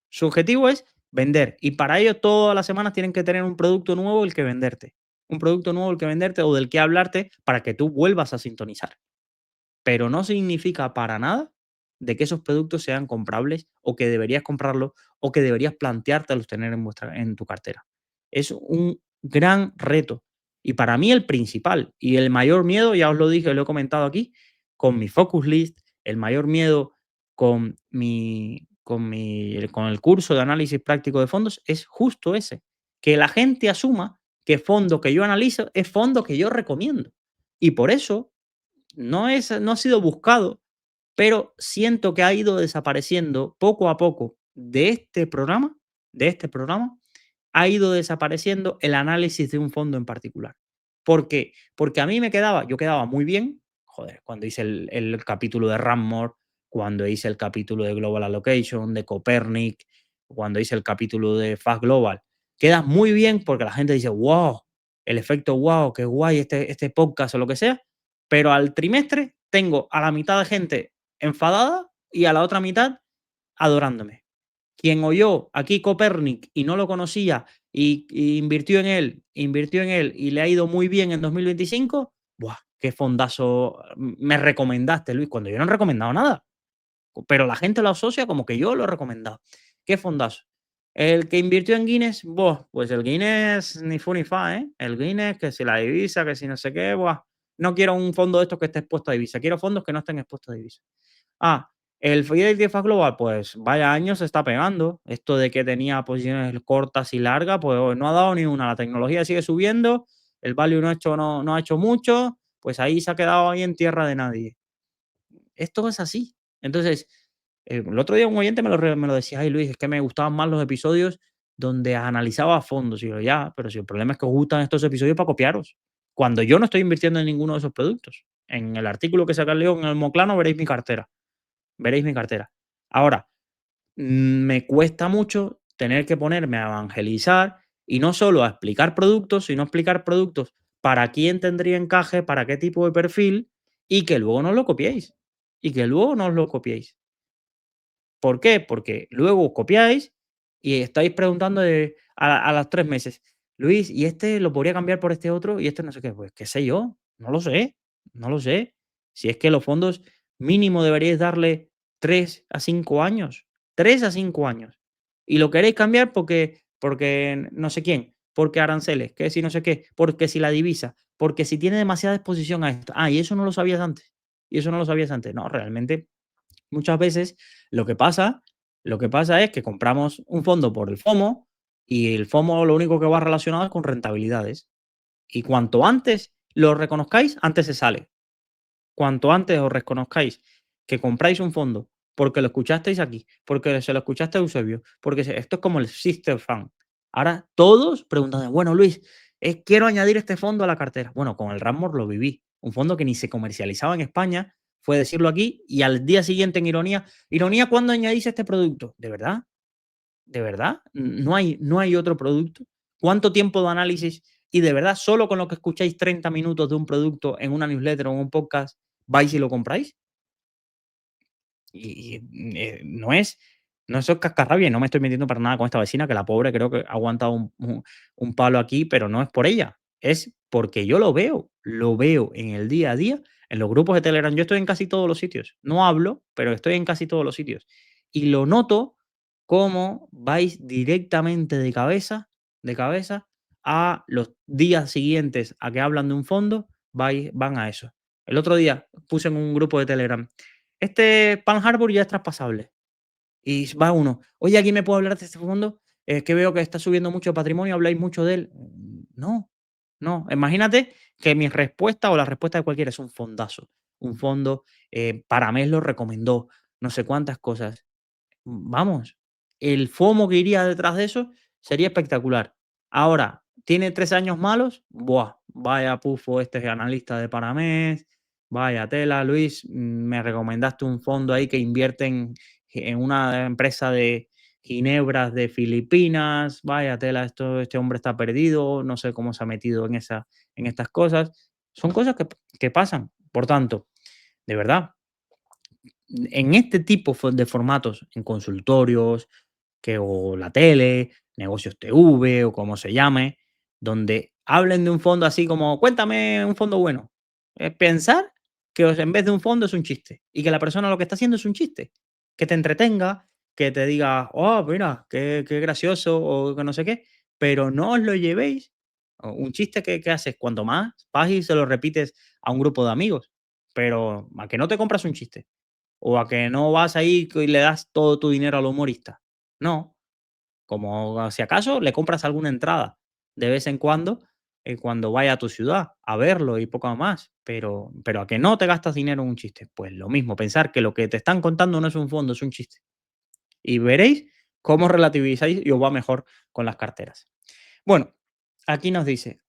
Su objetivo es vender y para ello todas las semanas tienen que tener un producto nuevo el que venderte. Un producto nuevo el que venderte o del que hablarte para que tú vuelvas a sintonizar. Pero no significa para nada de que esos productos sean comprables o que deberías comprarlos o que deberías planteártelos tener en tu cartera. Es un gran reto. Y para mí el principal y el mayor miedo, ya os lo dije, lo he comentado aquí, con mi focus list, el mayor miedo con el curso de análisis práctico de fondos es justo ese, que la gente asuma que fondo que yo analizo es fondo que yo recomiendo. Y por eso no ha sido buscado, pero siento que ha ido desapareciendo poco a poco de este programa, ha ido desapareciendo el análisis de un fondo en particular. ¿Por qué? Porque a mí yo quedaba muy bien, joder, cuando hice el capítulo de Rammore, cuando hice el capítulo de Global Allocation, de Copernic, cuando hice el capítulo de Fast Global. Quedas muy bien porque la gente dice, wow, el efecto wow, qué guay este podcast o lo que sea, pero al trimestre tengo a la mitad de gente enfadada y a la otra mitad adorándome. Quien oyó aquí Copernic y no lo conocía y invirtió en él y le ha ido muy bien en 2025, ¡buah! Qué fondazo me recomendaste, Luis, cuando yo no he recomendado nada. Pero la gente lo asocia como que yo lo he recomendado. Qué fondazo. El que invirtió en Guinness, buah, pues el Guinness ni fu ni fa, ¿eh? El Guinness, que si la divisa, que si no sé qué, buah. No quiero un fondo de estos que esté expuesto a divisa, quiero fondos que no estén expuestos a divisa. Ah, el Fidelity Fast Global, pues vaya año se está pegando. Esto de que tenía posiciones cortas y largas, pues no ha dado ni una. La tecnología sigue subiendo, el value no ha hecho mucho, pues ahí se ha quedado ahí en tierra de nadie. Esto es así. Entonces, el otro día un oyente me lo decía: "Ay, Luis, es que me gustaban más los episodios donde analizaba a fondo". Y yo: "Ya, pero si el problema es que os gustan estos episodios para copiaros, cuando yo no estoy invirtiendo en ninguno de esos productos". En el artículo que saca Leo en el Moclano veréis mi cartera. Ahora, me cuesta mucho tener que ponerme a evangelizar y no solo a explicar productos, sino a explicar productos para quién tendría encaje, para qué tipo de perfil y que luego no lo copiéis. Y que luego no os lo copiéis. ¿Por qué? Porque luego copiáis y estáis preguntando a los 3 meses, Luis, ¿y este lo podría cambiar por este otro? Y este no sé qué. Pues qué sé yo, no lo sé, no lo sé. Si es que los fondos mínimo deberíais darle 3 a 5 años, 3 a 5 años. Y lo queréis cambiar porque no sé quién, porque aranceles, que si no sé qué, porque si la divisa, porque si tiene demasiada exposición a esto. Ah, y eso no lo sabías antes. Y eso no lo sabías antes. No, realmente muchas veces lo que pasa lo que pasa es que compramos un fondo por el FOMO y el FOMO lo único que va relacionado es con rentabilidades. Y cuanto antes lo reconozcáis, antes se sale. Cuanto antes os reconozcáis que compráis un fondo porque lo escuchasteis aquí, porque se lo escuchaste a Eusebio, esto es como el Sister Fan. Ahora todos preguntan, bueno, Luis, quiero añadir este fondo a la cartera. Bueno, con el Ramor lo viví. Un fondo que ni se comercializaba en España, fue decirlo aquí y al día siguiente en Ironía, Ironía, ¿cuándo añadís este producto? ¿De verdad? ¿De verdad? ¿No hay otro producto? ¿Cuánto tiempo de análisis? Y de verdad, solo con lo que escucháis 30 minutos de un producto en una newsletter o en un podcast, vais y lo compráis. No es cascarrabia, y no me estoy metiendo para nada con esta vecina, que la pobre creo que ha aguantado un palo aquí, pero no es por ella, es porque yo lo veo en el día a día En los grupos de Telegram, yo estoy en casi todos los sitios. No hablo, pero estoy en casi todos los sitios. Y lo noto cómo vais directamente de cabeza a los días siguientes a que hablan de un fondo, van a eso. El otro día puse en un grupo de Telegram, este Pan Harbor ya es traspasable. Y va uno, oye, ¿aquí me puedo hablar de este fondo? Es que veo que está subiendo mucho patrimonio, habláis mucho de él. No, no. Imagínate que mi respuesta o la respuesta de cualquiera es un fondazo. Un fondo, Paramés lo recomendó, no sé cuántas cosas. Vamos, el FOMO que iría detrás de eso sería espectacular. Ahora, ¿tiene 3 años malos? Buah, vaya pufo este analista de Paramés, vaya tela, Luis, me recomendaste un fondo ahí que invierte en una empresa de ginebras de Filipinas, vaya tela, este hombre está perdido, no sé cómo se ha metido en estas cosas. Son cosas que pasan. Por tanto, de verdad, en este tipo de formatos, en consultorios, o la tele, negocios TV o como se llame, donde hablen de un fondo así como, cuéntame un fondo bueno. Pensar que en vez de un fondo es un chiste y que la persona lo que está haciendo es un chiste, que te entretenga, que te diga, oh, mira, qué gracioso o que no sé qué, pero no os lo llevéis. Un chiste que haces, cuanto más vas y se lo repites a un grupo de amigos, pero a que no te compras un chiste o a que no vas ahí y le das todo tu dinero al humorista. No, como si acaso le compras alguna entrada de vez en cuando vaya a tu ciudad a verlo y poco más, pero a que no te gastas dinero en un chiste. Pues lo mismo, pensar que lo que te están contando no es un fondo, es un chiste. Y veréis cómo relativizáis y os va mejor con las carteras. Bueno, aquí nos dice,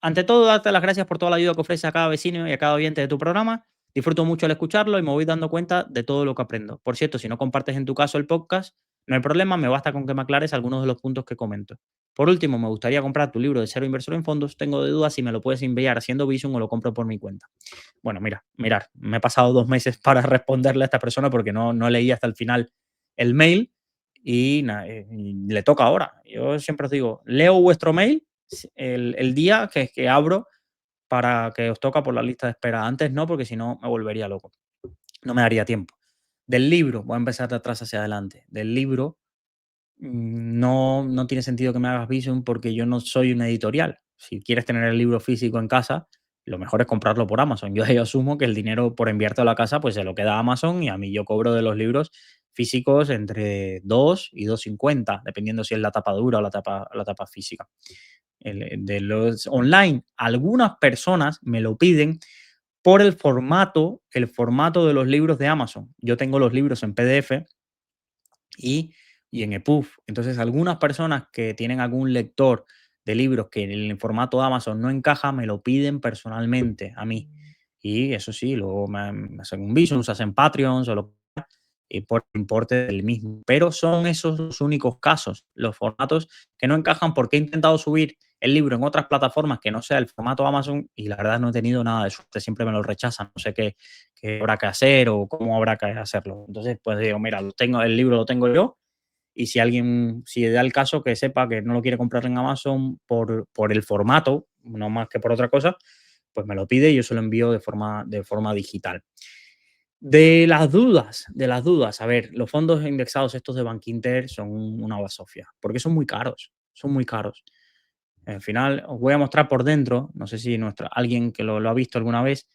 ante todo, darte las gracias por toda la ayuda que ofreces a cada vecino y a cada oyente de tu programa. Disfruto mucho al escucharlo y me voy dando cuenta de todo lo que aprendo. Por cierto, si no compartes en tu caso el podcast, no hay problema, me basta con que me aclares algunos de los puntos que comento. Por último, me gustaría comprar tu libro de Cero Inversor en Fondos. Tengo de dudas si me lo puedes enviar haciendo Visum o lo compro por mi cuenta. Bueno, mirar, me he pasado 2 meses para responderle a esta persona porque no leí hasta el final el mail y le toca ahora. Yo siempre os digo, leo vuestro mail el día que abro para que os toca por la lista de espera. Antes no, porque si no me volvería loco. No me daría tiempo. Del libro, voy a empezar de atrás hacia adelante. Del libro, no tiene sentido que me hagas Visum porque yo no soy una editorial. Si quieres tener el libro físico en casa, lo mejor es comprarlo por Amazon. Yo asumo que el dinero por enviarte a la casa pues se lo queda a Amazon y a mí yo cobro de los libros físicos entre 2 y 2,50, dependiendo si es la tapa dura o la tapa física. De los online, algunas personas me lo piden por el formato de los libros de Amazon. Yo tengo los libros en PDF y, y en EPUB. Entonces, algunas personas que tienen algún lector de libros que en el formato de Amazon no encaja, me lo piden personalmente a mí. Y eso sí, luego me hacen un Visum, se hacen Patreons o lo y por importe del mismo. Pero son esos los únicos casos, los formatos que no encajan porque he intentado subir el libro en otras plataformas que no sea el formato Amazon y la verdad no he tenido nada de suerte, siempre me lo rechazan, no sé qué habrá que hacer o cómo habrá que hacerlo. Entonces, pues digo, mira, el libro lo tengo yo y si da el caso que sepa que no lo quiere comprar en Amazon por el formato, no más que por otra cosa, pues me lo pide y yo se lo envío de forma digital. De las dudas, a ver, los fondos indexados estos de Bankinter son una basofia, porque son muy caros. Al final os voy a mostrar por dentro, no sé si alguien que lo ha visto alguna vez,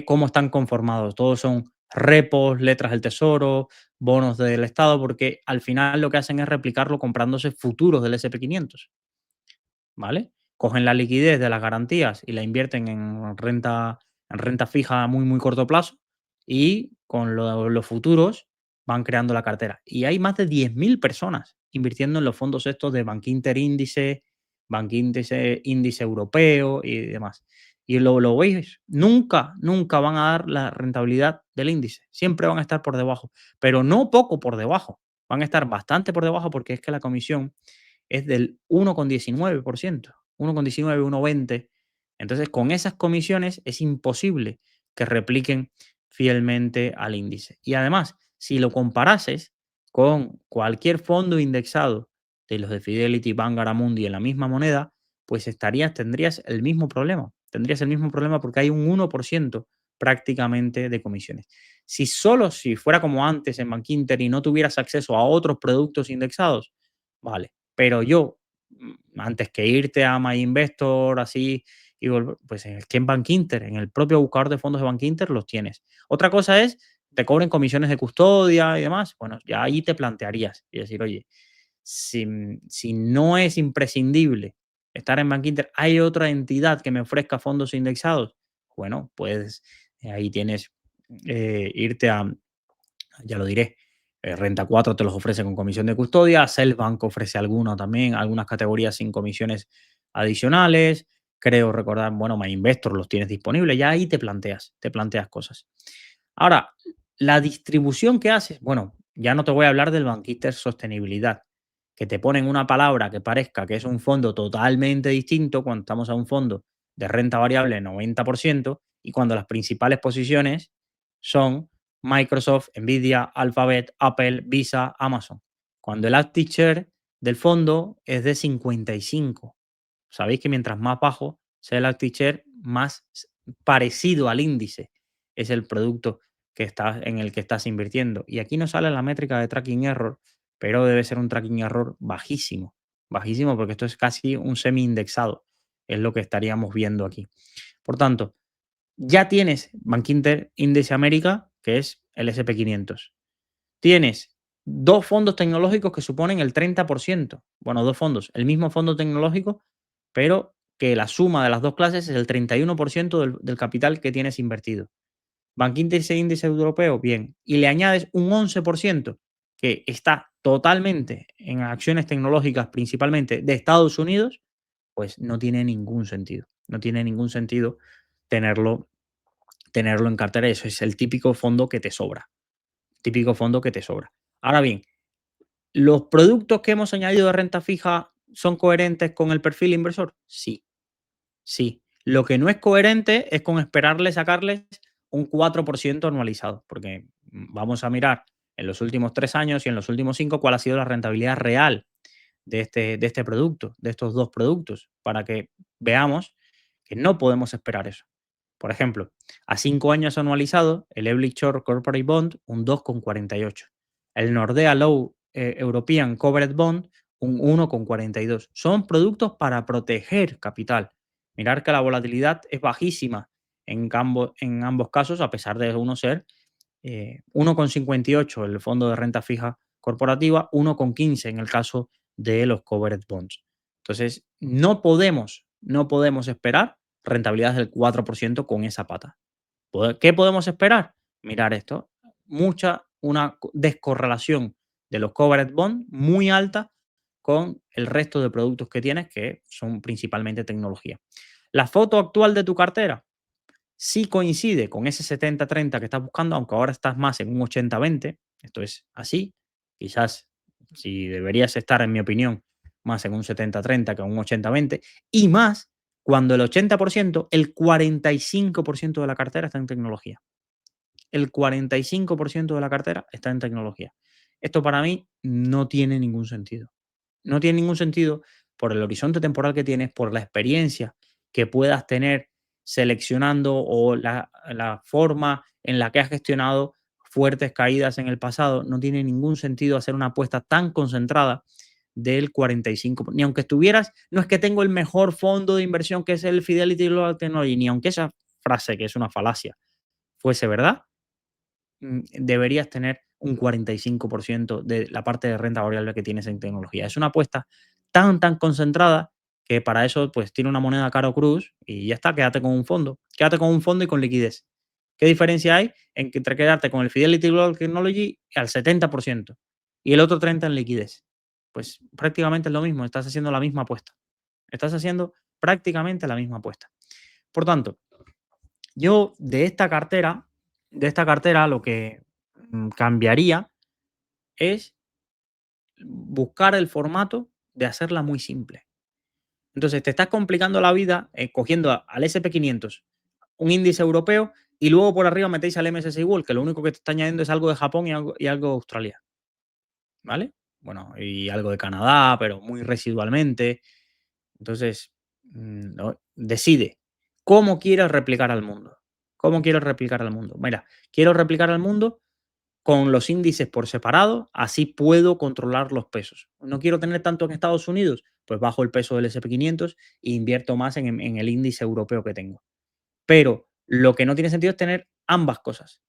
cómo están conformados. Todos son repos, letras del tesoro, bonos del Estado, porque al final lo que hacen es replicarlo comprándose futuros del SP 500, ¿vale? Cogen la liquidez de las garantías y la invierten en renta fija a muy, muy corto plazo y con los futuros van creando la cartera. Y hay más de 10.000 personas invirtiendo en los fondos estos de Bank Índice Europeo y demás. Y lo veis, nunca van a dar la rentabilidad del índice. Siempre van a estar por debajo, pero no poco por debajo. Van a estar bastante por debajo porque es que la comisión es del 1,19%, 1,19, 1,20. Entonces, con esas comisiones es imposible que repliquen fielmente al índice. Y además, si lo comparases con cualquier fondo indexado de los de Fidelity, Vanguard, Amundi en la misma moneda, pues tendrías el mismo problema. Tendrías el mismo problema porque hay un 1% prácticamente de comisiones. Si fuera como antes en Bankinter y no tuvieras acceso a otros productos indexados, vale. Pero yo, antes que irte a MyInvestor, así, y pues es que en Bankinter, en el propio buscador de fondos de Bankinter, los tienes. Otra cosa es, te cobren comisiones de custodia y demás. Bueno, ya ahí te plantearías y decir, oye, si no es imprescindible estar en Bankinter, ¿hay otra entidad que me ofrezca fondos indexados? Bueno, pues ahí tienes irte a, ya lo diré, Renta 4 te los ofrece con comisión de custodia, Selfbank ofrece alguno también, algunas categorías sin comisiones adicionales, creo recordar, bueno, MyInvestor los tienes disponibles, ya ahí te planteas cosas. Ahora, la distribución que haces, bueno, ya no te voy a hablar del Bankinter Sostenibilidad, que te ponen una palabra que parezca que es un fondo totalmente distinto cuando estamos a un fondo de renta variable 90% y cuando las principales posiciones son Microsoft, Nvidia, Alphabet, Apple, Visa, Amazon. Cuando el active share del fondo es de 55. Sabéis que mientras más bajo sea el active share, más parecido al índice es el producto en el que estás invirtiendo. Y aquí no sale la métrica de tracking error, pero debe ser un tracking error bajísimo. Bajísimo porque esto es casi un semi-indexado. Es lo que estaríamos viendo aquí. Por tanto, ya tienes Bankinter Índice América, que es el SP 500. Tienes dos fondos tecnológicos que suponen el 30%. Bueno, dos fondos, el mismo fondo tecnológico, pero que la suma de las dos clases es el 31% del capital que tienes invertido. Bankinter Índice Europeo, bien. Y le añades un 11% que está totalmente en acciones tecnológicas, principalmente de Estados Unidos, pues no tiene ningún sentido. No tiene ningún sentido tenerlo en cartera. Eso es el típico fondo que te sobra. Típico fondo que te sobra. Ahora bien, ¿los productos que hemos añadido de renta fija son coherentes con el perfil inversor? Sí, sí. Lo que no es coherente es con sacarles un 4% anualizado, porque vamos a mirar en los últimos 3 años y en los últimos 5 cuál ha sido la rentabilidad real de este producto, de estos dos productos, para que veamos que no podemos esperar eso. Por ejemplo, a 5 años anualizado, el Eblic Short Corporate Bond un 2,48. El Nordea Low European Covered Bond un 1,42. Son productos para proteger capital. Mirar que la volatilidad es bajísima en ambos casos, a pesar de uno ser 1,58 el fondo de renta fija corporativa, 1,15 en el caso de los covered bonds. Entonces, no podemos esperar rentabilidades del 4% con esa pata. ¿Qué podemos esperar? Mirar esto, una descorrelación de los covered bonds muy alta con el resto de productos que tienes, que son principalmente tecnología. La foto actual de tu cartera, sí coincide con ese 70-30 que estás buscando, aunque ahora estás más en un 80-20, esto es así, quizás si deberías estar, en mi opinión, más en un 70-30 que en un 80-20, y más cuando el 80%, el 45% de la cartera está en tecnología. El 45% de la cartera está en tecnología. Esto para mí no tiene ningún sentido. No tiene ningún sentido por el horizonte temporal que tienes, por la experiencia que puedas tener seleccionando o la forma en la que has gestionado fuertes caídas en el pasado. No tiene ningún sentido hacer una apuesta tan concentrada del 45. Ni aunque estuvieras, no es que tengo el mejor fondo de inversión que es el Fidelity Global Technology, ni aunque esa frase, que es una falacia, fuese verdad, deberías tener un 45% de la parte de renta variable que tienes en tecnología. Es una apuesta tan concentrada que para eso pues tiene una moneda caro cruz y ya está, quédate con un fondo. Quédate con un fondo y con liquidez. ¿Qué diferencia hay entre quedarte con el Fidelity Global Technology al 70% y el otro 30% en liquidez? Pues prácticamente es lo mismo, estás haciendo la misma apuesta. Estás haciendo prácticamente la misma apuesta. Por tanto, yo de esta cartera lo que cambiaría es buscar el formato de hacerla muy simple. Entonces, te estás complicando la vida cogiendo al SP 500, un índice europeo, y luego por arriba metéis al MSCI World, que lo único que te está añadiendo es algo de Japón y algo de Australia, ¿vale? Bueno, y algo de Canadá, pero muy residualmente. Entonces, decide cómo quieres replicar al mundo. ¿Cómo quiero replicar al mundo? Mira, quiero replicar al mundo con los índices por separado, así puedo controlar los pesos. No quiero tener tanto en Estados Unidos, pues bajo el peso del SP 500 e invierto más en el índice europeo que tengo. Pero lo que no tiene sentido es tener ambas cosas.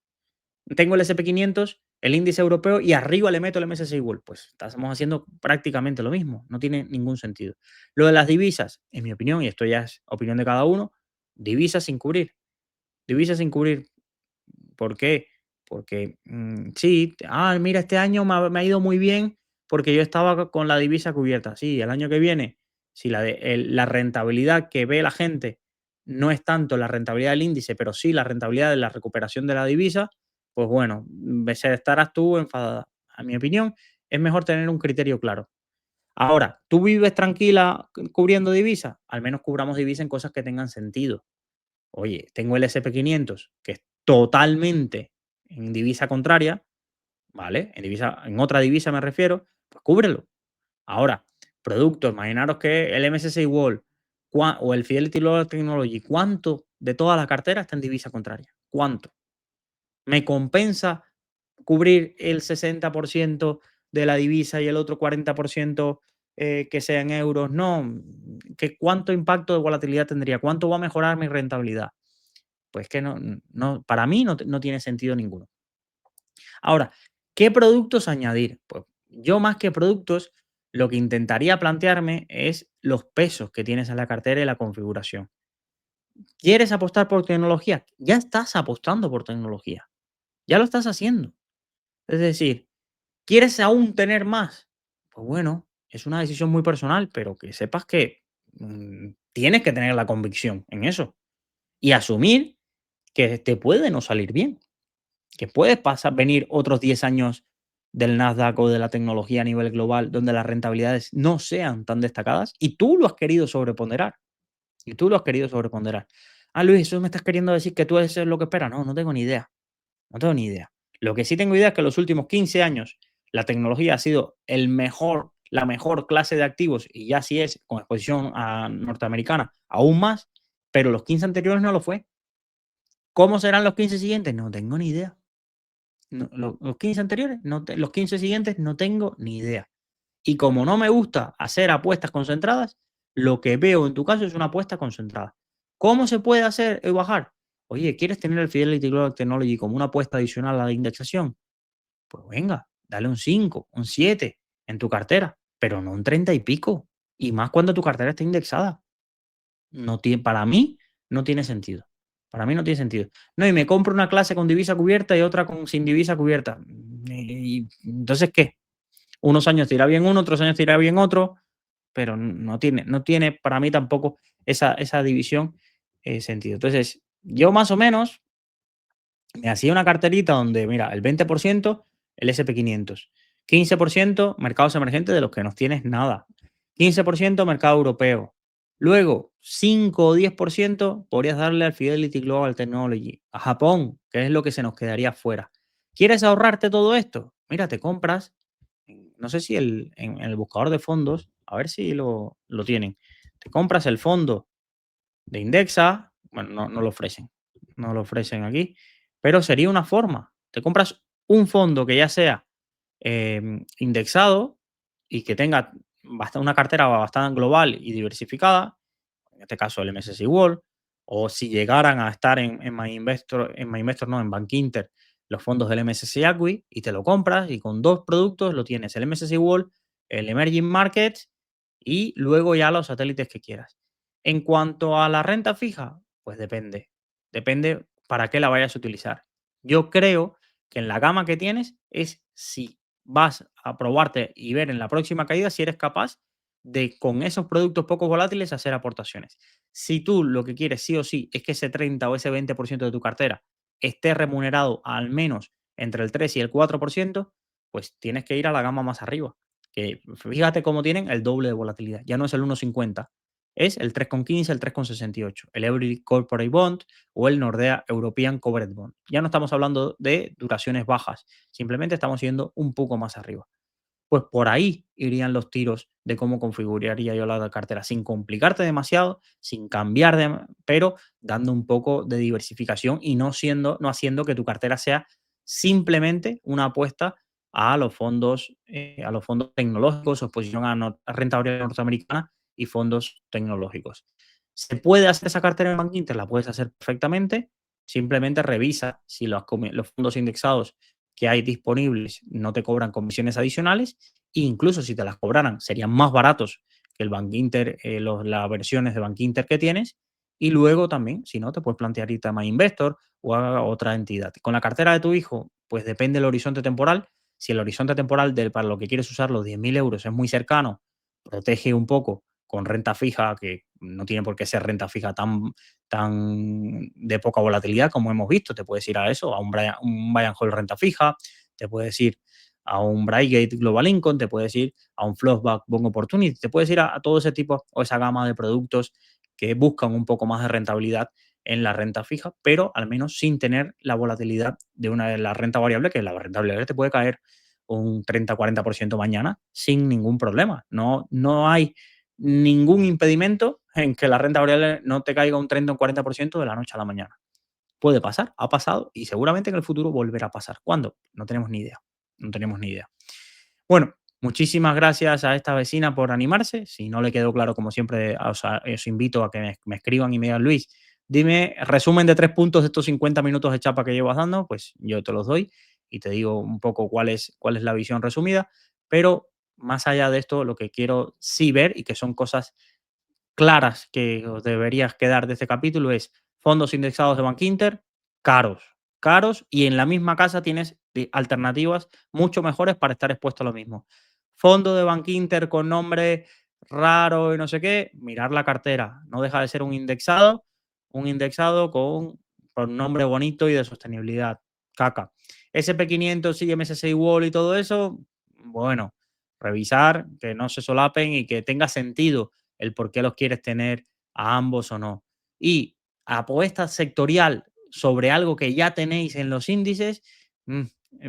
Tengo el SP 500, el índice europeo y arriba le meto el MSCI World. Pues estamos haciendo prácticamente lo mismo, no tiene ningún sentido. Lo de las divisas, en mi opinión, y esto ya es opinión de cada uno, divisas sin cubrir. Divisas sin cubrir. ¿Por qué? Porque, sí, mira, este año me ha ido muy bien porque yo estaba con la divisa cubierta. Sí, el año que viene, si la rentabilidad que ve la gente no es tanto la rentabilidad del índice, pero sí la rentabilidad de la recuperación de la divisa, pues bueno, estarás tú enfadada. A mi opinión, es mejor tener un criterio claro. Ahora, ¿tú vives tranquila cubriendo divisa? Al menos cubramos divisa en cosas que tengan sentido. Oye, tengo el SP 500 que es totalmente en divisa contraria, ¿vale? En otra divisa me refiero, pues cúbrelo. Ahora, productos, imaginaros que el MSCI World o el Fidelity Global Technology, ¿cuánto de toda la cartera está en divisa contraria? ¿Cuánto? ¿Me compensa cubrir el 60% de la divisa y el otro 40% que sea en euros? No. ¿Cuánto impacto de volatilidad tendría? ¿Cuánto va a mejorar mi rentabilidad? Pues que no, para mí no tiene sentido ninguno. Ahora, ¿qué productos añadir? Pues yo más que productos, lo que intentaría plantearme es los pesos que tienes en la cartera y la configuración. ¿Quieres apostar por tecnología? Ya estás apostando por tecnología. Ya lo estás haciendo. Es decir, ¿quieres aún tener más? Pues bueno, es una decisión muy personal, pero que sepas que tienes que tener la convicción en eso y asumir que te puede no salir bien. Que puedes venir otros 10 años del Nasdaq o de la tecnología a nivel global donde las rentabilidades no sean tan destacadas y tú lo has querido sobreponderar. Y tú lo has querido sobreponderar. Luis, ¿eso me estás queriendo decir que tú eso es lo que esperas? No, no tengo ni idea. No tengo ni idea. Lo que sí tengo idea es que en los últimos 15 años la tecnología ha sido la mejor clase de activos y ya sí es con exposición a norteamericana aún más, pero los 15 anteriores no lo fue. ¿Cómo serán los 15 siguientes? No tengo ni idea. No, los 15 anteriores, los 15 siguientes no tengo ni idea. Y como no me gusta hacer apuestas concentradas, lo que veo en tu caso es una apuesta concentrada. ¿Cómo se puede hacer y bajar? Oye, ¿quieres tener el Fidelity Global Technology como una apuesta adicional a la indexación? Pues venga, dale un 5, un 7 en tu cartera, pero no un 30 y pico. Y más cuando tu cartera está indexada. Para mí no tiene sentido. Para mí no tiene sentido. No, y me compro una clase con divisa cubierta y otra sin divisa cubierta. ¿Y entonces qué? Unos años te irá bien uno, otros años te irá bien otro, pero no tiene para mí tampoco esa división sentido. Entonces, yo más o menos me hacía una carterita donde, mira, el 20% el SP 500, 15% mercados emergentes de los que no tienes nada, 15% mercado europeo. Luego, 5 o 10% podrías darle al Fidelity Global Technology, a Japón, que es lo que se nos quedaría fuera. ¿Quieres ahorrarte todo esto? Mira, te compras, no sé si en el buscador de fondos, a ver si lo tienen. Te compras el fondo de Indexa, bueno, no lo ofrecen, no lo ofrecen aquí, pero sería una forma. Te compras un fondo que ya sea indexado y que tenga una cartera bastante global y diversificada, en este caso el MSCI World, o si llegaran a estar en MyInvestor no, en Bankinter, los fondos del MSCI Agui, y te lo compras y con dos productos lo tienes, el MSCI World, el Emerging Markets y luego ya los satélites que quieras. En cuanto a la renta fija, pues depende. Depende para qué la vayas a utilizar. Yo creo que en la gama que tienes es si vas a probarte y ver en la próxima caída si eres capaz de con esos productos poco volátiles hacer aportaciones. Si tú lo que quieres sí o sí es que ese 30 o ese 20% de tu cartera esté remunerado al menos entre el 3 y el 4%, pues tienes que ir a la gama más arriba. Que fíjate cómo tienen el doble de volatilidad. Ya no es el 1,50, es el 3,15, el 3,68, el Euro Corporate Bond o el Nordea European Covered Bond. Ya no estamos hablando de duraciones bajas, simplemente estamos yendo un poco más arriba. Pues por ahí irían los tiros de cómo configuraría yo la cartera, sin complicarte demasiado, sin cambiar pero dando un poco de diversificación y no haciendo que tu cartera sea simplemente una apuesta a los fondos tecnológicos o exposición a rentabilidad norteamericana y fondos tecnológicos. ¿Se puede hacer esa cartera en Bank Inter? La puedes hacer perfectamente. Simplemente revisa si los fondos indexados que hay disponibles no te cobran comisiones adicionales, e incluso si te las cobraran serían más baratos que el Bank Inter, las versiones de Bank Inter que tienes, y luego también, si no, te puedes plantear irte a My Investor o a otra entidad. Con la cartera de tu hijo, pues depende del horizonte temporal. Si el horizonte temporal para lo que quieres usar los 10.000 euros es muy cercano, protege un poco con renta fija, que no tiene por qué ser renta fija tan de poca volatilidad como hemos visto. Te puedes ir a eso, a un buy and hold renta fija, te puedes ir a un Brightgate Global Income, te puedes ir a un Flossback Bond Opportunity, te puedes ir a todo ese tipo o esa gama de productos que buscan un poco más de rentabilidad en la renta fija, pero al menos sin tener la volatilidad de una de la renta variable, que la renta variable te puede caer un 30-40% mañana sin ningún problema. No hay ningún impedimento en que la renta variable no te caiga un 30 o un 40% de la noche a la mañana. Puede pasar, ha pasado y seguramente en el futuro volverá a pasar. ¿Cuándo? No tenemos ni idea. No tenemos ni idea. Bueno, muchísimas gracias a esta vecina por animarse. Si no le quedó claro, como siempre, os invito a que me escriban y me digan, Luis, dime resumen de 3 puntos de estos 50 minutos de chapa que llevas dando, pues yo te los doy y te digo un poco cuál es la visión resumida. Pero más allá de esto, lo que quiero sí ver y que son cosas claras que os deberías quedar de este capítulo es fondos indexados de Bankinter, caros, caros, y en la misma casa tienes alternativas mucho mejores para estar expuesto a lo mismo. Fondo de Bankinter con nombre raro y no sé qué, mirar la cartera. No deja de ser un indexado con un nombre bonito y de sostenibilidad. Caca. SP500 y MSCI World y todo eso, bueno, revisar que no se solapen y que tenga sentido el por qué los quieres tener a ambos o no. Y apuesta sectorial sobre algo que ya tenéis en los índices,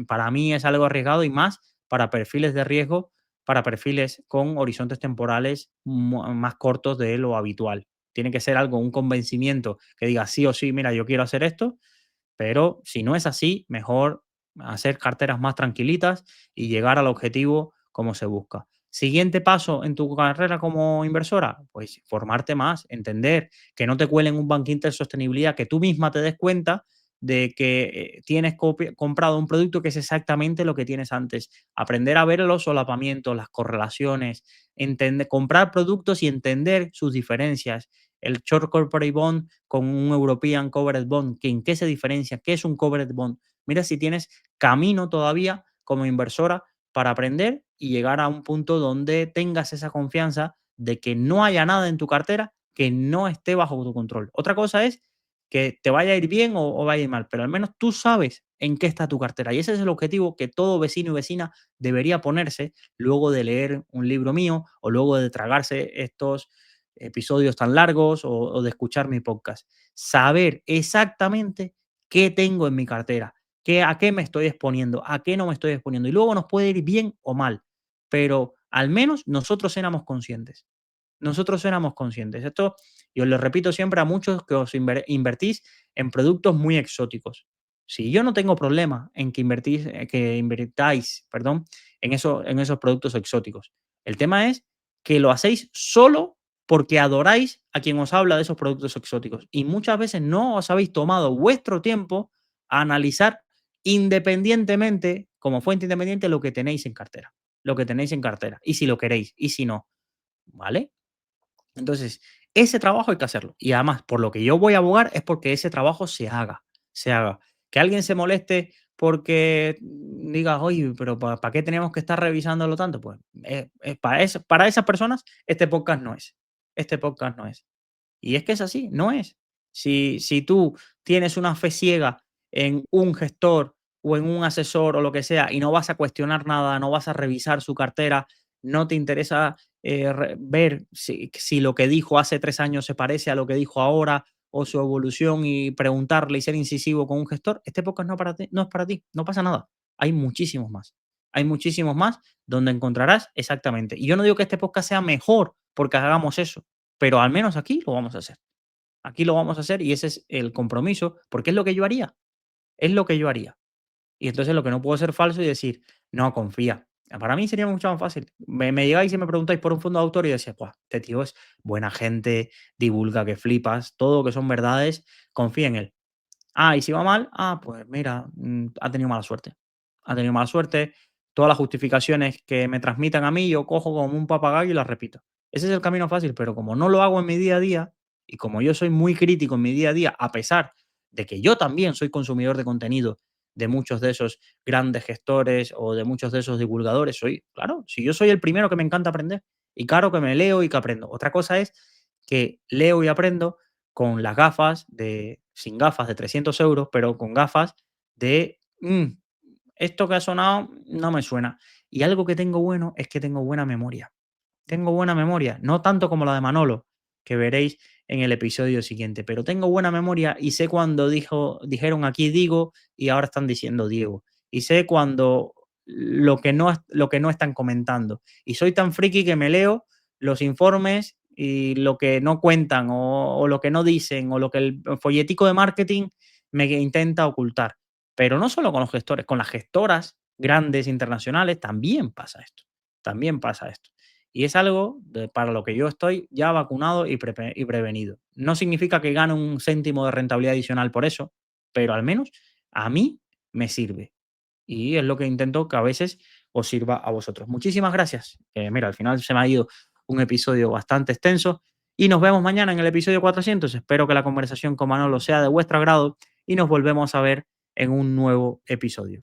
para mí es algo arriesgado y más para perfiles de riesgo, para perfiles con horizontes temporales más cortos de lo habitual. Tiene que ser algo, un convencimiento que diga sí o sí, mira, yo quiero hacer esto, pero si no es así, mejor hacer carteras más tranquilitas y llegar al objetivo como se busca. Siguiente paso en tu carrera como inversora, pues formarte más, entender que no te cuelen un Bank Inter sostenibilidad, que tú misma te des cuenta de que tienes comprado un producto que es exactamente lo que tienes antes. Aprender a ver los solapamientos, las correlaciones, comprar productos y entender sus diferencias. El Short Corporate Bond con un European Covered Bond, ¿en qué se diferencia? ¿Qué es un Covered Bond? Mira si tienes camino todavía como inversora para aprender y llegar a un punto donde tengas esa confianza de que no haya nada en tu cartera que no esté bajo tu control. Otra cosa es que te vaya a ir bien o vaya a ir mal, pero al menos tú sabes en qué está tu cartera. Y ese es el objetivo que todo vecino y vecina debería ponerse luego de leer un libro mío o luego de tragarse estos episodios tan largos o de escuchar mi podcast. Saber exactamente qué tengo en mi cartera, a qué me estoy exponiendo, a qué no me estoy exponiendo. Y luego nos puede ir bien o mal, pero al menos nosotros éramos conscientes. Nosotros éramos conscientes. Esto, yo lo repito siempre a muchos que os invertís en productos muy exóticos. Si yo no tengo problema en que invertáis, perdón, en esos productos exóticos. El tema es que lo hacéis solo porque adoráis a quien os habla de esos productos exóticos. Y muchas veces no os habéis tomado vuestro tiempo a analizar independientemente, como fuente independiente, lo que tenéis en cartera. Lo que tenéis en cartera. Y si lo queréis, y si no. ¿Vale? Entonces, ese trabajo hay que hacerlo. Y además, por lo que yo voy a abogar es porque ese trabajo se haga, se haga. Que alguien se moleste porque diga, oye, pero ¿para qué tenemos que estar revisándolo tanto? Pues para esas personas este podcast no es. Este podcast no es. Y es que es así, no es. Si tú tienes una fe ciega en un gestor o en un asesor o lo que sea y no vas a cuestionar nada, no vas a revisar su cartera, no te interesa ver si lo que dijo hace 3 años se parece a lo que dijo ahora o su evolución y preguntarle y ser incisivo con un gestor, este podcast no, para ti, no es para ti, no pasa nada. Hay muchísimos más. hay muchísimos más donde encontrarás exactamente. Y yo no digo que este podcast sea mejor porque hagamos eso, pero al menos aquí lo vamos a hacer. Aquí lo vamos a hacer y ese es el compromiso, porque es lo que yo haría, es lo que yo haría. Y entonces lo que no puedo ser falso y decir, no, confía. Para mí sería mucho más fácil. Me llegáis y me preguntáis por un fondo de autor y decís, "Buah, este tío es buena gente, divulga que flipas, todo lo que son verdades, confía en él. Y si va mal, pues mira, ha tenido mala suerte. Ha tenido mala suerte. Todas las justificaciones que me transmitan a mí, yo cojo como un papagayo y las repito. Ese es el camino fácil, pero como no lo hago en mi día a día y como yo soy muy crítico en mi día a día, a pesar de que yo también soy consumidor de contenido de muchos de esos grandes gestores o de muchos de esos divulgadores, claro, si yo soy el primero que me encanta aprender y claro que me leo y que aprendo. Otra cosa es que leo y aprendo con las gafas sin gafas de 300 euros, pero con gafas de, esto que ha sonado no me suena. Y algo que tengo bueno es que tengo buena memoria. Tengo buena memoria, no tanto como la de Manolo, que veréis en el episodio siguiente, pero tengo buena memoria y sé cuando dijeron aquí digo y ahora están diciendo Diego. Y sé cuando lo que no están comentando. Y soy tan friki que me leo los informes y lo que no cuentan o lo que no dicen o lo que el folletico de marketing me intenta ocultar. Pero no solo con los gestores, con las gestoras grandes internacionales también pasa esto. También pasa esto. Y es algo para lo que yo estoy ya vacunado y prevenido. No significa que gane un céntimo de rentabilidad adicional por eso, pero al menos a mí me sirve. Y es lo que intento que a veces os sirva a vosotros. Muchísimas gracias. Mira, al final se me ha ido un episodio bastante extenso y nos vemos mañana en el episodio 400. Espero que la conversación con Manolo sea de vuestro agrado y nos volvemos a ver en un nuevo episodio.